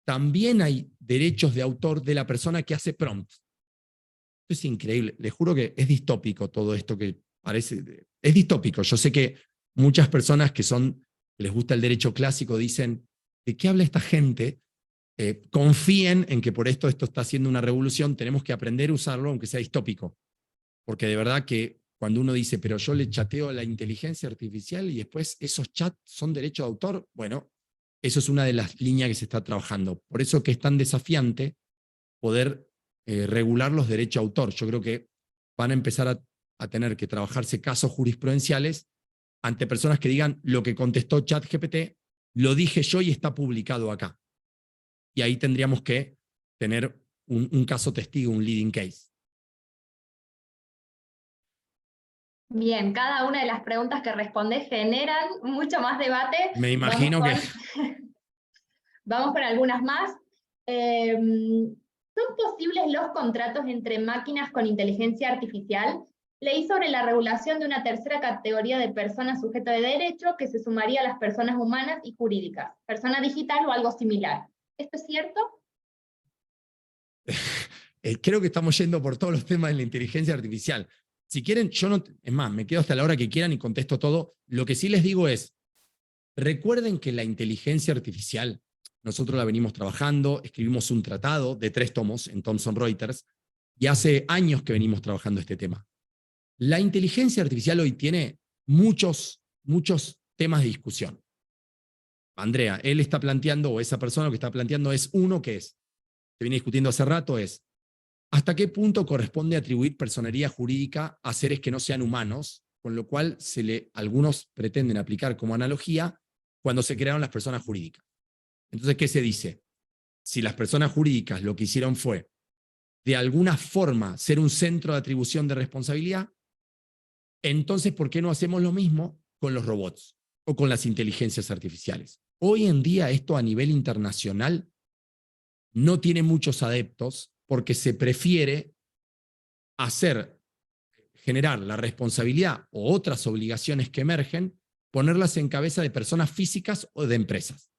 también hay derechos de autor de la persona que hace prompts. Esto es increíble. Les juro que es distópico todo esto que parece. Es distópico. Yo sé que muchas personas que les gusta el derecho clásico dicen, ¿de qué habla esta gente? Confíen en que por esto está haciendo una revolución. Tenemos que aprender a usarlo, aunque sea distópico. Porque de verdad que cuando uno dice, pero yo le chateo a la inteligencia artificial y después esos chats son derecho de autor, bueno, eso es una de las líneas que se está trabajando. Por eso que es tan desafiante poder regular los derechos de autor. Yo creo que van a empezar a tener que trabajarse casos jurisprudenciales ante personas que digan lo que contestó ChatGPT, lo dije yo y está publicado acá. Y ahí tendríamos que tener un caso testigo, un leading case. Bien, cada una de las preguntas que respondes generan mucho más debate. Me imagino que... Vamos con algunas más. ¿Son posibles los contratos entre máquinas con inteligencia artificial? Leí sobre la regulación de una tercera categoría de personas sujeto de derecho que se sumaría a las personas humanas y jurídicas, persona digital o algo similar. ¿Esto es cierto? Creo que estamos yendo por todos los temas de la inteligencia artificial. Si quieren, es más, me quedo hasta la hora que quieran y contesto todo. Lo que sí les digo es, recuerden que la inteligencia artificial, nosotros la venimos trabajando, escribimos un tratado de 3 tomos en Thomson Reuters, y hace años que venimos trabajando este tema. La inteligencia artificial hoy tiene muchos temas de discusión. Andrea, él está planteando, o esa persona que está planteando es uno que se viene discutiendo hace rato, es ¿hasta qué punto corresponde atribuir personería jurídica a seres que no sean humanos? Con lo cual algunos pretenden aplicar como analogía cuando se crearon las personas jurídicas. Entonces, ¿qué se dice? Si las personas jurídicas lo que hicieron fue, de alguna forma, ser un centro de atribución de responsabilidad, entonces, ¿por qué no hacemos lo mismo con los robots o con las inteligencias artificiales? Hoy en día esto a nivel internacional no tiene muchos adeptos porque se prefiere generar la responsabilidad o otras obligaciones que emergen, ponerlas en cabeza de personas físicas o de empresas.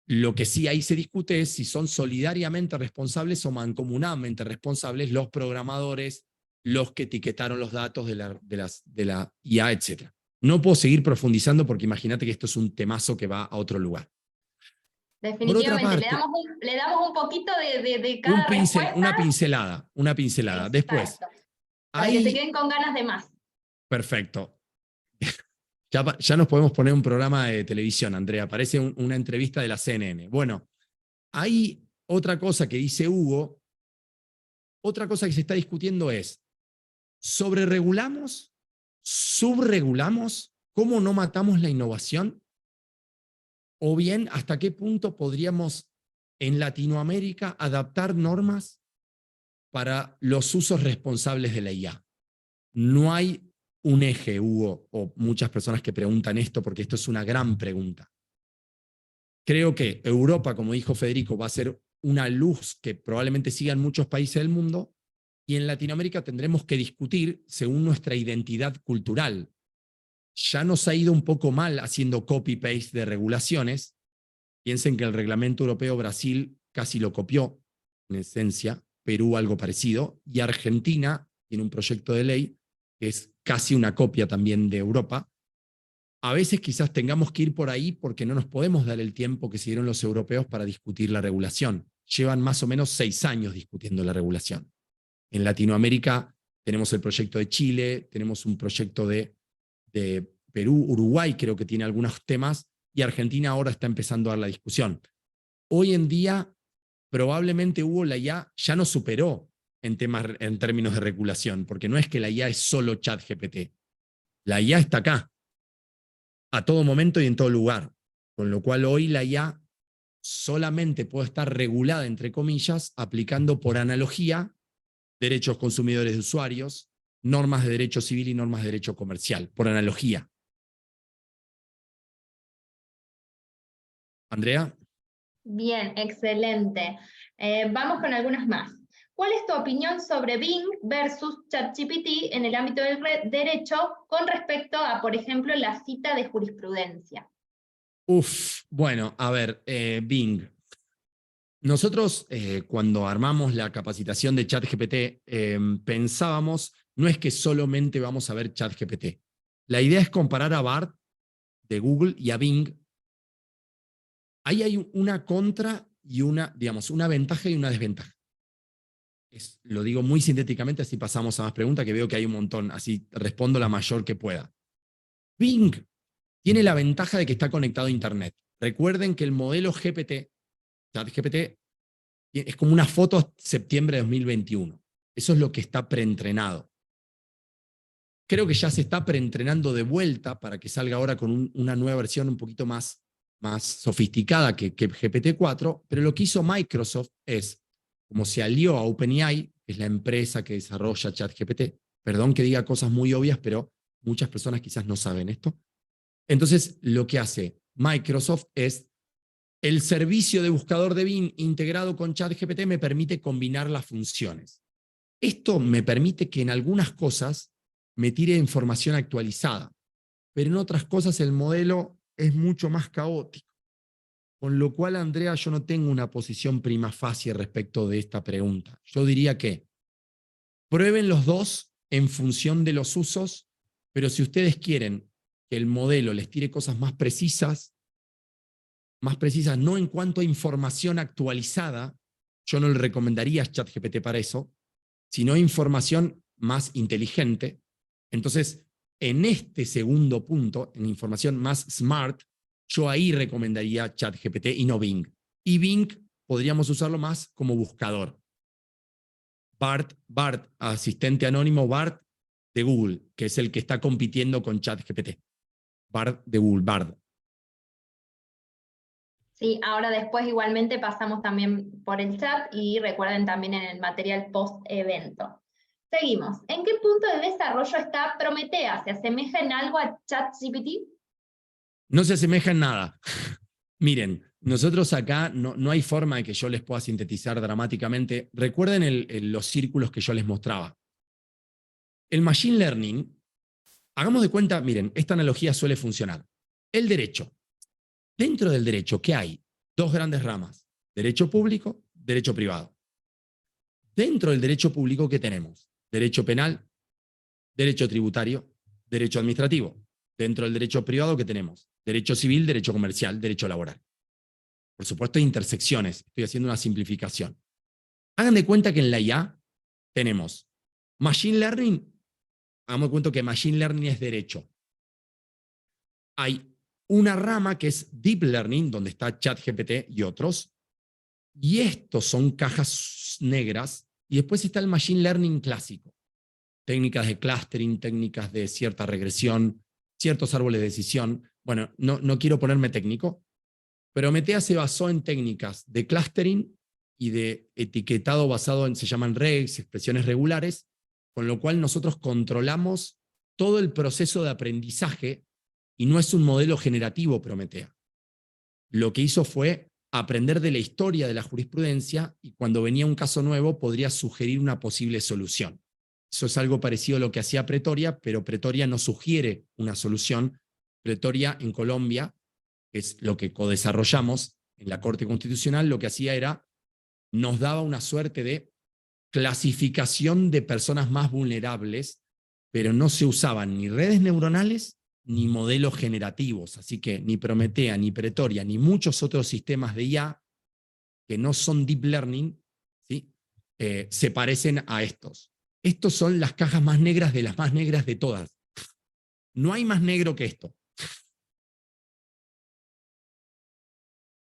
Lo que sí ahí se discute es si son solidariamente responsables o mancomunadamente responsables los programadores, los que etiquetaron los datos de la IA, etc. No puedo seguir profundizando porque imagínate que esto es un temazo que va a otro lugar. Definitivamente, le damos un poquito de cada respuesta. Una pincelada. Después, Para que se queden con ganas de más. Perfecto. Ya nos podemos poner un programa de televisión, Andrea. Parece una entrevista de la CNN. Bueno, hay otra cosa que dice Hugo. Otra cosa que se está discutiendo es, ¿sobreregulamos? ¿Subregulamos? ¿Cómo no matamos la innovación? O bien, ¿hasta qué punto podríamos en Latinoamérica adaptar normas para los usos responsables de la IA? No hay un eje, Hugo, o muchas personas que preguntan esto, porque esto es una gran pregunta. Creo que Europa, como dijo Federico, va a ser una luz que probablemente siga en muchos países del mundo, y en Latinoamérica tendremos que discutir según nuestra identidad cultural. Ya nos ha ido un poco mal haciendo copy-paste de regulaciones. Piensen que el reglamento europeo Brasil casi lo copió, en esencia, Perú algo parecido, y Argentina tiene un proyecto de ley que es casi una copia también de Europa. A veces quizás tengamos que ir por ahí porque no nos podemos dar el tiempo que se dieron los europeos para discutir la regulación. Llevan más o menos 6 años discutiendo la regulación. En Latinoamérica tenemos el proyecto de Chile, tenemos un proyecto de Perú, Uruguay creo que tiene algunos temas, y Argentina ahora está empezando a dar la discusión. Hoy en día, probablemente la IA ya nos superó en términos de regulación, porque no es que la IA es solo ChatGPT. La IA está acá, a todo momento y en todo lugar, con lo cual hoy la IA solamente puede estar regulada, entre comillas, aplicando por analogía derechos consumidores de usuarios, normas de derecho civil y normas de derecho comercial, por analogía. Andrea. Bien, excelente. Vamos con algunas más. ¿Cuál es tu opinión sobre Bing versus ChatGPT en el ámbito del derecho con respecto a, por ejemplo, la cita de jurisprudencia? Bueno, a ver, Bing. Nosotros, cuando armamos la capacitación de ChatGPT, pensábamos, no es que solamente vamos a ver ChatGPT. La idea es comparar a BART de Google y a Bing. Ahí hay una contra y una ventaja y una desventaja. Lo digo muy sintéticamente, así pasamos a más preguntas, que veo que hay un montón, así respondo la mayor que pueda. Bing tiene la ventaja de que está conectado a Internet. Recuerden que el modelo GPT, ChatGPT, es como una foto septiembre de 2021. Eso es lo que está preentrenado. Creo que ya se está preentrenando de vuelta para que salga ahora con una nueva versión un poquito más sofisticada que GPT-4, pero lo que hizo Microsoft es, como se alió a OpenAI, que es la empresa que desarrolla ChatGPT, perdón que diga cosas muy obvias, pero muchas personas quizás no saben esto. Entonces, lo que hace Microsoft es, el servicio de buscador de Bing integrado con ChatGPT me permite combinar las funciones. Esto me permite que en algunas cosas me tire información actualizada, pero en otras cosas el modelo es mucho más caótico. Con lo cual, Andrea, yo no tengo una posición prima facie respecto de esta pregunta. Yo diría que prueben los dos en función de los usos, pero si ustedes quieren que el modelo les tire cosas más precisas no en cuanto a información actualizada, yo no le recomendaría a ChatGPT para eso, sino información más inteligente. Entonces, en este segundo punto, en información más smart, yo ahí recomendaría ChatGPT y no Bing. Y Bing podríamos usarlo más como buscador. BART, asistente anónimo BART de Google, que es el que está compitiendo con ChatGPT. BART de Google, BART. Sí, ahora después igualmente pasamos también por el chat y recuerden también en el material post-evento. Seguimos. ¿En qué punto de desarrollo está Prometea? ¿Se asemeja en algo a ChatGPT? No se asemeja en nada. Miren, nosotros acá no hay forma de que yo les pueda sintetizar dramáticamente. Recuerden los círculos que yo les mostraba. El Machine Learning, hagamos de cuenta, miren, esta analogía suele funcionar. El derecho. Dentro del derecho, ¿qué hay? 2 grandes ramas. Derecho público, derecho privado. Dentro del derecho público, ¿qué tenemos? Derecho penal, derecho tributario, derecho administrativo. Dentro del derecho privado, ¿qué tenemos? Derecho civil, derecho comercial, derecho laboral. Por supuesto, hay intersecciones. Estoy haciendo una simplificación. Hagan de cuenta que en la IA tenemos Machine Learning, hagamos cuenta que Machine Learning es derecho. Hay una rama que es Deep Learning, donde está ChatGPT y otros, y estos son cajas negras, y después está el Machine Learning clásico. Técnicas de clustering, técnicas de cierta regresión, ciertos árboles de decisión. Bueno, no quiero ponerme técnico, pero Metea se basó en técnicas de clustering y de etiquetado basado en, se llaman regs, expresiones regulares, con lo cual nosotros controlamos todo el proceso de aprendizaje y no es un modelo generativo Prometea. Lo que hizo fue aprender de la historia de la jurisprudencia y cuando venía un caso nuevo podría sugerir una posible solución. Eso es algo parecido a lo que hacía Pretoria, pero Pretoria no sugiere una solución. Pretoria en Colombia, que es lo que codesarrollamos en la Corte Constitucional, lo que hacía era, nos daba una suerte de clasificación de personas más vulnerables, pero no se usaban ni redes neuronales ni modelos generativos. Así que ni Prometea, ni Pretoria, ni muchos otros sistemas de IA que no son deep learning, ¿sí? Se parecen a estos. Estos son las cajas más negras de las más negras de todas. No hay más negro que esto.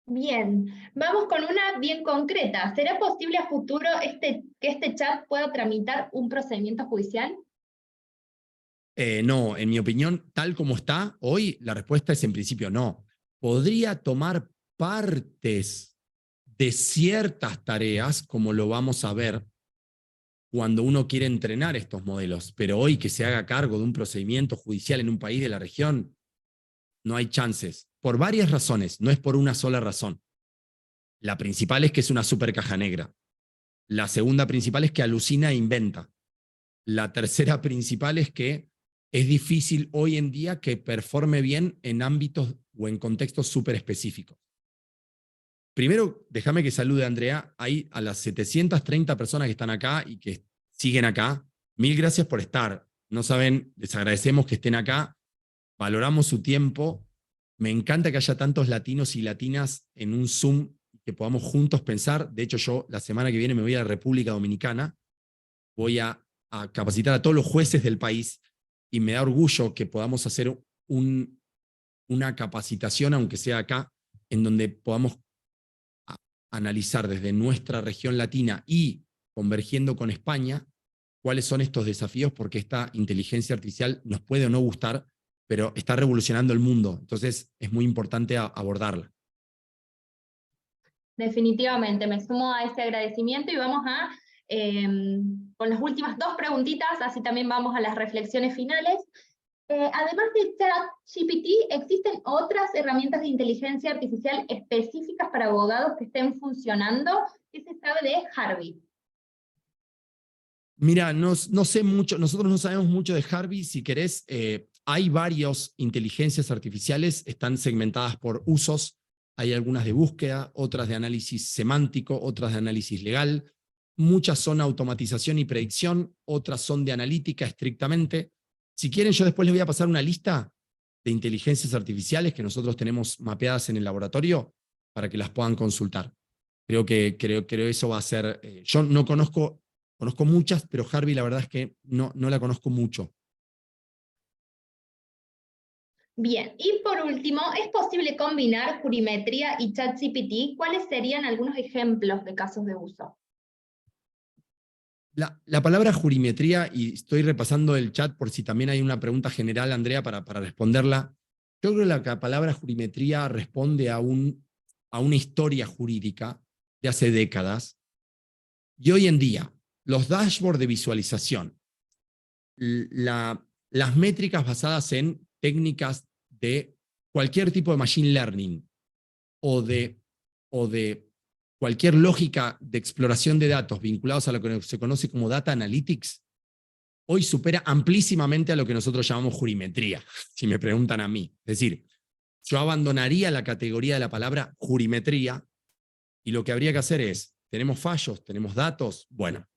Bien, vamos con una bien concreta. ¿Será posible a futuro que este chat pueda tramitar un procedimiento judicial? No, en mi opinión, tal como está hoy, la respuesta es en principio no. Podría tomar partes de ciertas tareas, como lo vamos a ver cuando uno quiere entrenar estos modelos, pero hoy que se haga cargo de un procedimiento judicial en un país de la región, no hay chances. Por varias razones, no es por una sola razón. La principal es que es una super caja negra. La segunda principal es que alucina e inventa. La tercera principal es que es difícil hoy en día que performe bien en ámbitos o en contextos súper específicos. Primero, déjame que salude a Andrea. Hay a las 730 personas que están acá y que siguen acá. Mil gracias por estar. No saben, les agradecemos que estén acá. Valoramos su tiempo. Me encanta que haya tantos latinos y latinas en un Zoom que podamos juntos pensar. De hecho, yo la semana que viene me voy a la República Dominicana. Voy a capacitar a todos los jueces del país y me da orgullo que podamos hacer una capacitación, aunque sea acá, en donde podamos analizar desde nuestra región latina y convergiendo con España cuáles son estos desafíos, porque esta inteligencia artificial nos puede o no gustar, pero está revolucionando el mundo. Entonces es muy importante abordarla. Definitivamente, me sumo a ese agradecimiento y vamos con las últimas dos preguntitas, así también vamos a las reflexiones finales. Además de ChatGPT, ¿existen otras herramientas de inteligencia artificial específicas para abogados que estén funcionando? ¿Qué se sabe de Harvey? Mira, no sé mucho, nosotros no sabemos mucho de Harvey. Si querés, hay varias inteligencias artificiales, están segmentadas por usos. Hay algunas de búsqueda, otras de análisis semántico, otras de análisis legal. Muchas son automatización y predicción, otras son de analítica estrictamente. Si quieren, yo después les voy a pasar una lista de inteligencias artificiales que nosotros tenemos mapeadas en el laboratorio para que las puedan consultar. Creo eso va a ser... yo no conozco muchas, pero Harvey la verdad es que no la conozco mucho. Bien, y por último, ¿es posible combinar jurimetría y ChatGPT? ¿Cuáles serían algunos ejemplos de casos de uso? La palabra jurimetría, y estoy repasando el chat por si también hay una pregunta general, Andrea, para responderla. Yo creo que la palabra jurimetría responde a una historia jurídica de hace décadas. Y hoy en día, los dashboards de visualización, las métricas basadas en técnicas de cualquier tipo de machine learning o de cualquier lógica de exploración de datos vinculados a lo que se conoce como data analytics, hoy supera amplísimamente a lo que nosotros llamamos jurimetría, si me preguntan a mí. Es decir, yo abandonaría la categoría de la palabra jurimetría y lo que habría que hacer es, tenemos fallos, tenemos datos, bueno,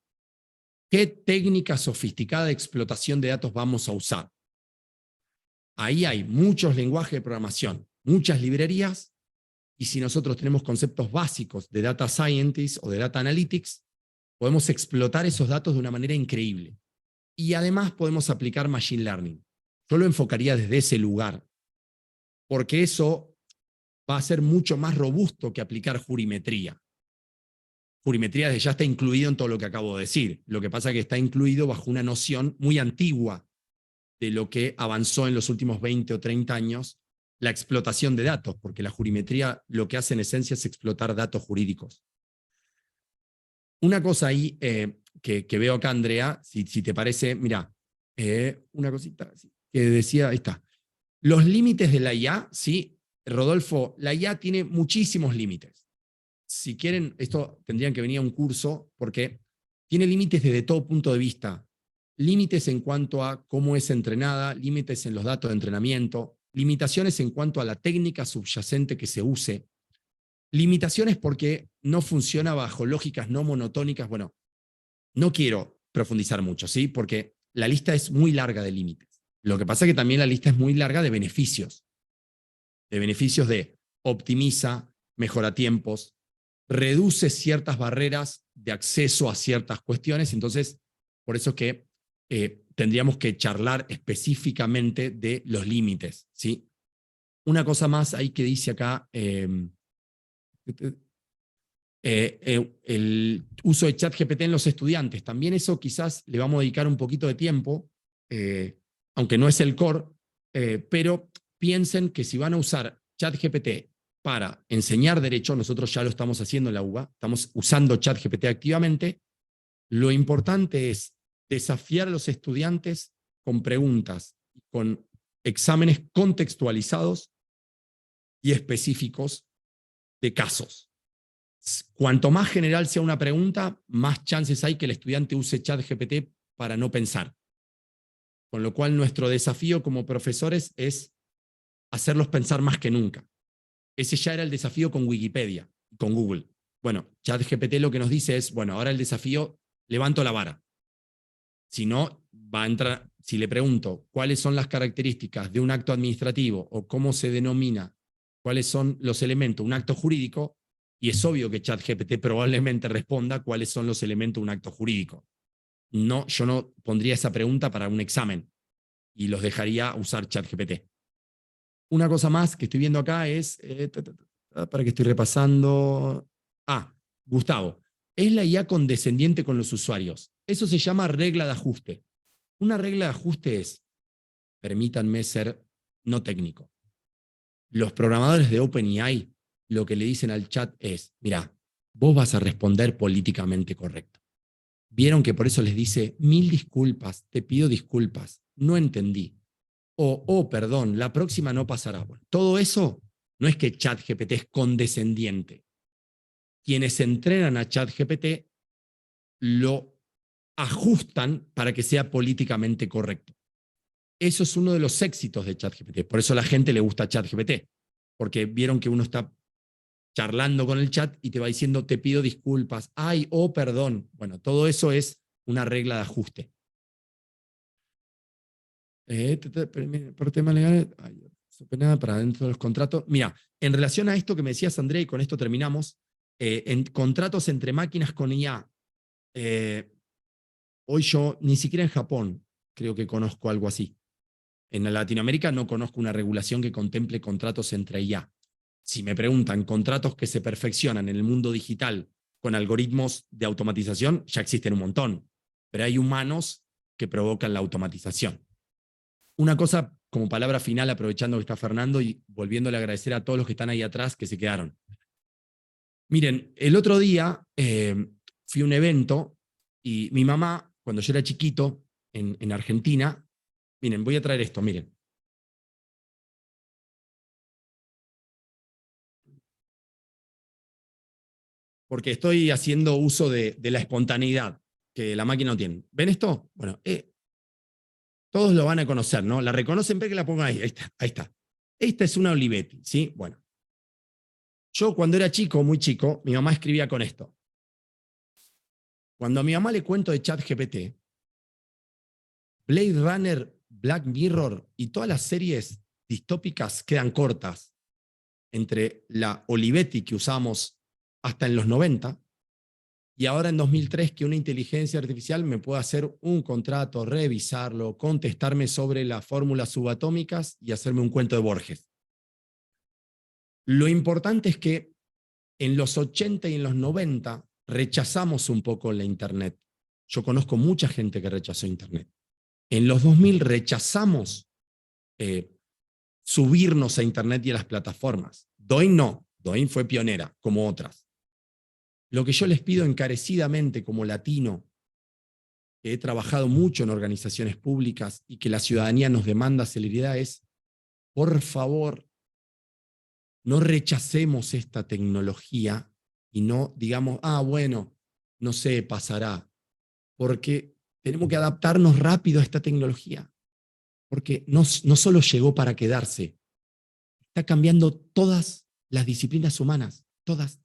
¿qué técnica sofisticada de explotación de datos vamos a usar? Ahí hay muchos lenguajes de programación, muchas librerías, y si nosotros tenemos conceptos básicos de data scientist o de data analytics, podemos explotar esos datos de una manera increíble. y además podemos aplicar Machine Learning. Yo lo enfocaría desde ese lugar, porque eso va a ser mucho más robusto que aplicar jurimetría. Jurimetría ya está incluido en todo lo que acabo de decir. Lo que pasa es que está incluido bajo una noción muy antigua de lo que avanzó en los últimos 20 o 30 años, la explotación de datos, porque la jurimetría lo que hace en esencia es explotar datos jurídicos. Una cosa ahí que veo acá, Andrea, si te parece, mira, una cosita que decía, ahí está. Los límites de la IA, ¿sí? Rodolfo, la IA tiene muchísimos límites. Si quieren, esto tendrían que venir a un curso, porque tiene límites desde todo punto de vista. Límites en cuanto a cómo es entrenada, límites en los datos de entrenamiento, limitaciones en cuanto a la técnica subyacente que se use, limitaciones porque no funciona bajo lógicas no monotónicas. Bueno, no quiero profundizar mucho, ¿sí? Porque la lista es muy larga de límites. Lo que pasa es que también la lista es muy larga de beneficios. De beneficios de optimiza, mejora tiempos, reduce ciertas barreras de acceso a ciertas cuestiones. Entonces, por eso es que tendríamos que charlar específicamente de los límites, ¿sí? Una cosa más ahí que dice acá, el uso de ChatGPT en los estudiantes. También eso quizás le vamos a dedicar un poquito de tiempo, aunque no es el core, pero piensen que si van a usar ChatGPT para enseñar derecho, nosotros ya lo estamos haciendo en la UBA, estamos usando ChatGPT activamente, lo importante es desafiar a los estudiantes con preguntas, con exámenes contextualizados y específicos de casos. Cuanto más general sea una pregunta, más chances hay que el estudiante use ChatGPT para no pensar. Con lo cual, nuestro desafío como profesores es hacerlos pensar más que nunca. Ese ya era el desafío con Wikipedia, con Google. Bueno, ChatGPT lo que nos dice es, bueno, ahora el desafío, levanto la vara. Si no, va a entrar, si le pregunto cuáles son las características de un acto administrativo o cómo se denomina, cuáles son los elementos de un acto jurídico, y es obvio que ChatGPT probablemente responda cuáles son los elementos de un acto jurídico. No, yo no pondría esa pregunta para un examen y los dejaría usar ChatGPT. Una cosa más que estoy viendo acá es, para que estoy repasando. Gustavo, es la IA condescendiente con los usuarios. Eso se llama regla de ajuste. Una regla de ajuste es, permítanme ser no técnico. Los programadores de OpenAI lo que le dicen al chat es, mira, vos vas a responder políticamente correcto. Vieron que por eso les dice, 1000 disculpas, te pido disculpas, no entendí. O, perdón, la próxima no pasará. Bueno, todo eso no es que ChatGPT es condescendiente. Quienes entrenan a ChatGPT lo ajustan para que sea políticamente correcto. Eso es uno de los éxitos de ChatGPT. Por eso a la gente le gusta ChatGPT. Porque vieron que uno está charlando con el chat y te va diciendo, te pido disculpas, perdón. Bueno, todo eso es una regla de ajuste. Por temas legales, para dentro de los contratos. Mira, en relación a esto que me decías, André, y con esto terminamos, en contratos entre máquinas con IA, hoy yo, ni siquiera en Japón, creo que conozco algo así. En Latinoamérica no conozco una regulación que contemple contratos entre IA. Si me preguntan contratos que se perfeccionan en el mundo digital con algoritmos de automatización, ya existen un montón, pero hay humanos que provocan la automatización. Una cosa como palabra final, aprovechando que está Fernando y volviéndole a agradecer a todos los que están ahí atrás que se quedaron. Miren, el otro día fui a un evento y mi mamá, cuando yo era chiquito, en Argentina, miren, voy a traer esto, miren. Porque estoy haciendo uso de la espontaneidad que la máquina no tiene. ¿Ven esto? Bueno, todos lo van a conocer, ¿no? La reconocen, pero que la pongan ahí. Ahí está. Esta es una Olivetti, ¿sí? Bueno. Yo cuando era chico, muy chico, mi mamá escribía con esto. Cuando a mi mamá le cuento de ChatGPT, Blade Runner, Black Mirror y todas las series distópicas quedan cortas entre la Olivetti que usamos hasta en los 90 y ahora en 2003 que una inteligencia artificial me pueda hacer un contrato, revisarlo, contestarme sobre las fórmulas subatómicas y hacerme un cuento de Borges. Lo importante es que en los 80 y en los 90 rechazamos un poco la Internet. Yo conozco mucha gente que rechazó Internet. En los 2000 rechazamos subirnos a Internet y a las plataformas. Douyin no, Douyin fue pionera, como otras. Lo que yo les pido encarecidamente como latino, que he trabajado mucho en organizaciones públicas y que la ciudadanía nos demanda celeridad es, por favor, no rechacemos esta tecnología y no digamos, bueno, no sé, pasará, porque tenemos que adaptarnos rápido a esta tecnología, porque no solo llegó para quedarse, está cambiando todas las disciplinas humanas, todas.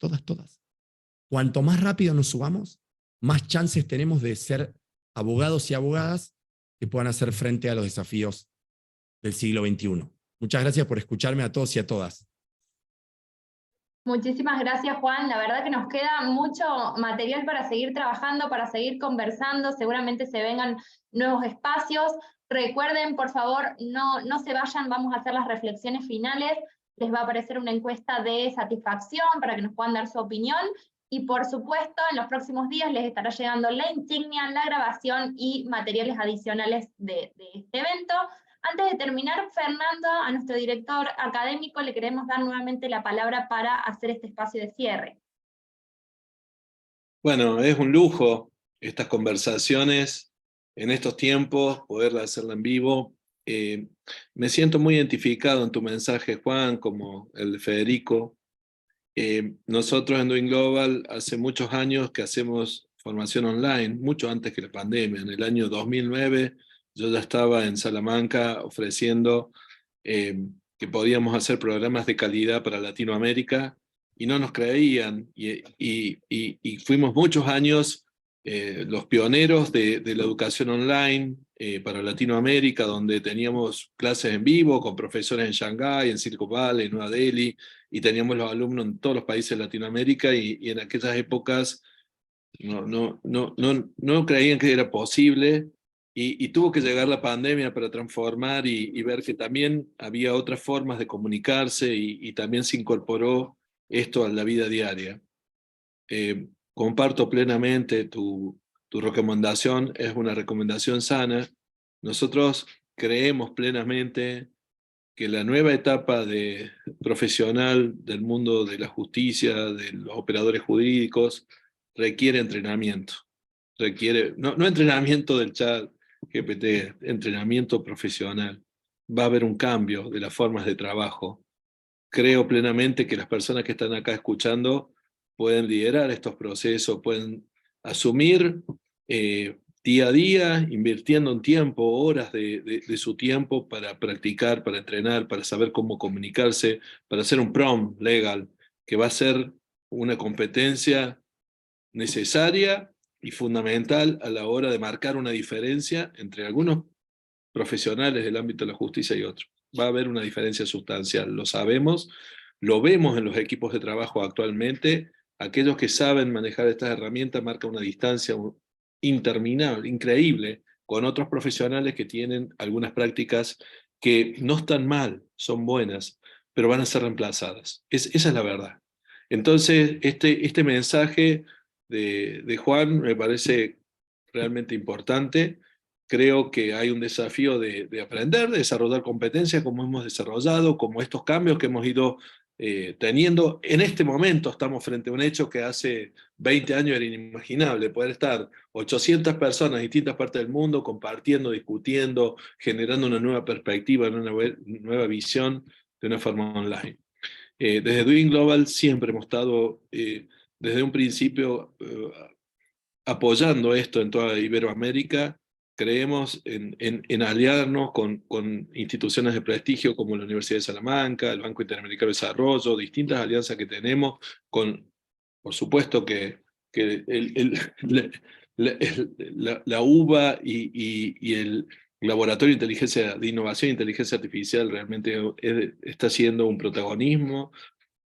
Cuanto más rápido nos subamos, más chances tenemos de ser abogados y abogadas que puedan hacer frente a los desafíos del siglo XXI. Muchas gracias por escucharme a todos y a todas. Muchísimas gracias, Juan. La verdad que nos queda mucho material para seguir trabajando, para seguir conversando. Seguramente se vengan nuevos espacios. Recuerden, por favor, no se vayan, vamos a hacer las reflexiones finales. Les va a aparecer una encuesta de satisfacción para que nos puedan dar su opinión. Y por supuesto, en los próximos días les estará llegando la insignia, la grabación y materiales adicionales de este evento. Antes de terminar, Fernando, a nuestro director académico, le queremos dar nuevamente la palabra para hacer este espacio de cierre. Bueno, es un lujo estas conversaciones en estos tiempos, poder hacerla en vivo. Me siento muy identificado en tu mensaje, Juan, como el de Federico. Nosotros en Doing Global hace muchos años que hacemos formación online, mucho antes que la pandemia. En el año 2009 yo ya estaba en Salamanca ofreciendo que podíamos hacer programas de calidad para Latinoamérica y no nos creían. Y fuimos muchos años los pioneros de la educación online para Latinoamérica, donde teníamos clases en vivo con profesores en Shanghái, en Silicon Valley, en Nueva Delhi, y teníamos los alumnos en todos los países de Latinoamérica, y en aquellas épocas no creían que era posible, y tuvo que llegar la pandemia para transformar y ver que también había otras formas de comunicarse, y también se incorporó esto a la vida diaria. Comparto plenamente tu recomendación, es una recomendación sana. Nosotros creemos plenamente que la nueva etapa profesional del mundo de la justicia, de los operadores jurídicos, requiere entrenamiento. Requiere, no entrenamiento del chat GPT, entrenamiento profesional. Va a haber un cambio de las formas de trabajo. Creo plenamente que las personas que están acá escuchando pueden liderar estos procesos, pueden asumir día a día, invirtiendo en tiempo, horas de su tiempo para practicar, para entrenar, para saber cómo comunicarse, para hacer un prompt legal, que va a ser una competencia necesaria y fundamental a la hora de marcar una diferencia entre algunos profesionales del ámbito de la justicia y otros. Va a haber una diferencia sustancial, lo sabemos, lo vemos en los equipos de trabajo actualmente. Aquellos que saben manejar estas herramientas marcan una distancia interminable, increíble, con otros profesionales que tienen algunas prácticas que no están mal, son buenas, pero van a ser reemplazadas. Esa es la verdad. Entonces, este mensaje de Juan me parece realmente importante. Creo que hay un desafío de aprender, de desarrollar competencias como hemos desarrollado, como estos cambios que hemos ido teniendo. En este momento estamos frente a un hecho que hace 20 años era inimaginable, poder estar 800 personas en distintas partes del mundo compartiendo, discutiendo, generando una nueva perspectiva, una nueva visión de una forma online. Desde Doing Global siempre hemos estado desde un principio apoyando esto en toda Iberoamérica. Creemos en aliarnos con instituciones de prestigio como la Universidad de Salamanca, el Banco Interamericano de Desarrollo, distintas alianzas que tenemos, por supuesto que la UBA y el Laboratorio de Innovación e Inteligencia Artificial realmente está haciendo un protagonismo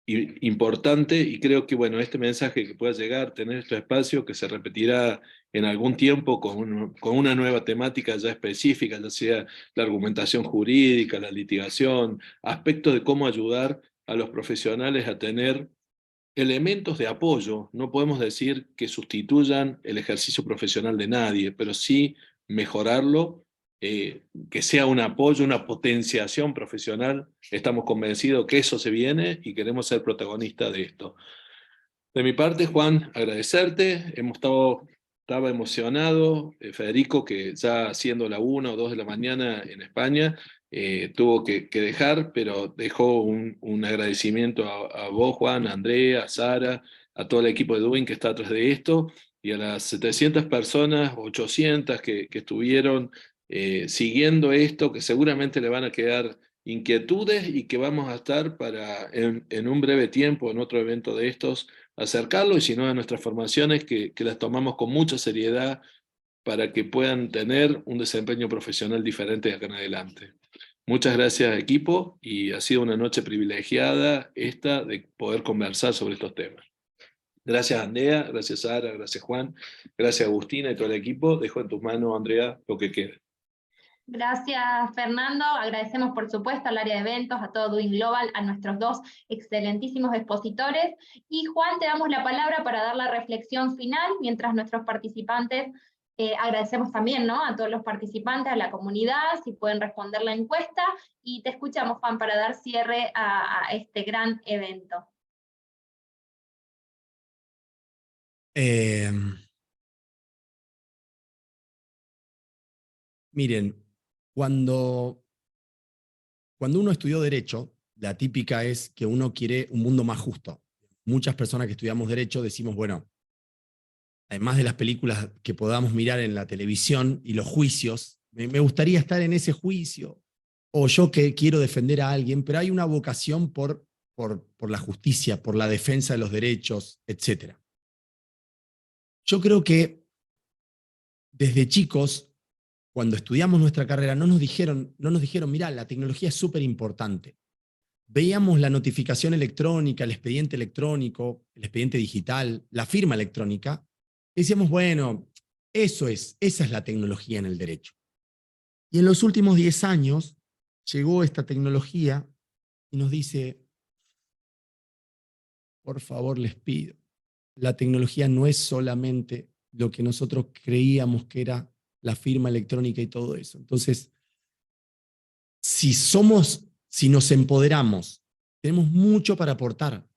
importante, y creo que bueno, este mensaje que pueda llegar, tener este espacio que se repetirá en algún tiempo con una nueva temática ya específica, ya sea la argumentación jurídica, la litigación, aspectos de cómo ayudar a los profesionales a tener elementos de apoyo. No podemos decir que sustituyan el ejercicio profesional de nadie, pero sí mejorarlo, que sea un apoyo, una potenciación profesional. Estamos convencidos que eso se viene y queremos ser protagonistas de esto. De mi parte, Juan, agradecerte. Estaba emocionado. Federico, que ya siendo la 1 o 2 de la mañana en España, tuvo que dejar, pero dejó un agradecimiento a vos, Juan, a Andrea, a Sara, a todo el equipo de Doing que está atrás de esto, y a las 700 personas, 800 que estuvieron siguiendo esto, que seguramente le van a quedar inquietudes y que vamos a estar en un breve tiempo, en otro evento de estos, acercarlo, y si no a nuestras formaciones, que las tomamos con mucha seriedad para que puedan tener un desempeño profesional diferente de acá en adelante. Muchas gracias, equipo, y ha sido una noche privilegiada esta de poder conversar sobre estos temas. Gracias, Andrea, gracias, Sara, gracias, Juan, gracias, Agustina y todo el equipo. Dejo en tus manos, Andrea, lo que quede. Gracias, Fernando. Agradecemos, por supuesto, al área de eventos, a todo Doing Global, a nuestros dos excelentísimos expositores. Y Juan, te damos la palabra para dar la reflexión final, mientras nuestros participantes, agradecemos también, ¿no?, a todos los participantes, a la comunidad, si pueden responder la encuesta. Y te escuchamos, Juan, para dar cierre a este gran evento. Miren, cuando uno estudió Derecho, la típica es que uno quiere un mundo más justo. Muchas personas que estudiamos Derecho decimos, bueno, además de las películas que podamos mirar en la televisión y los juicios, me gustaría estar en ese juicio, o yo que quiero defender a alguien, pero hay una vocación por la justicia, por la defensa de los derechos, etc. Yo creo que desde chicos, cuando estudiamos nuestra carrera, no nos dijeron, mirá, la tecnología es súper importante. Veíamos la notificación electrónica, el expediente electrónico, el expediente digital, la firma electrónica, y decíamos, bueno, esa es la tecnología en el derecho. Y en los últimos 10 años llegó esta tecnología y nos dice, por favor les pido, la tecnología no es solamente lo que nosotros creíamos que era la firma electrónica y todo eso. Entonces, si nos empoderamos, tenemos mucho para aportar,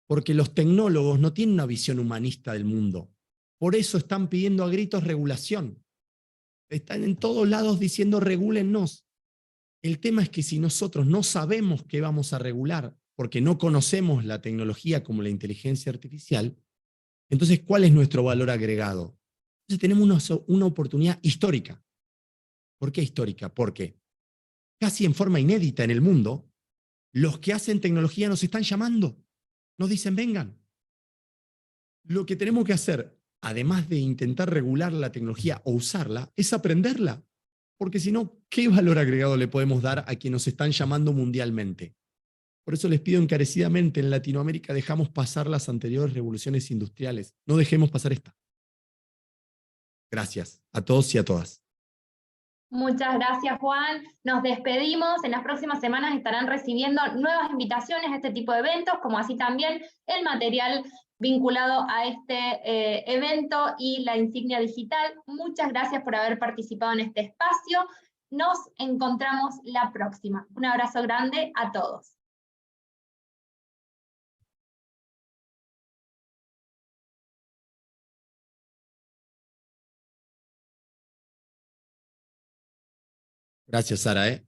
porque los tecnólogos no tienen una visión humanista del mundo. Por eso están pidiendo a gritos regulación. Están en todos lados diciendo regúlennos. El tema es que si nosotros no sabemos qué vamos a regular, porque no conocemos la tecnología como la inteligencia artificial, entonces, ¿cuál es nuestro valor agregado? Entonces tenemos una oportunidad histórica. ¿Por qué histórica? Porque casi en forma inédita en el mundo, los que hacen tecnología nos están llamando, nos dicen, vengan. Lo que tenemos que hacer, además de intentar regular la tecnología o usarla, es aprenderla. Porque si no, ¿qué valor agregado le podemos dar a quienes nos están llamando mundialmente? Por eso les pido encarecidamente, en Latinoamérica dejamos pasar las anteriores revoluciones industriales. No dejemos pasar esta. Gracias a todos y a todas. Muchas gracias, Juan. Nos despedimos. En las próximas semanas estarán recibiendo nuevas invitaciones a este tipo de eventos, como así también el material vinculado a este evento y la insignia digital. Muchas gracias por haber participado en este espacio. Nos encontramos la próxima. Un abrazo grande a todos. Gracias, Sara.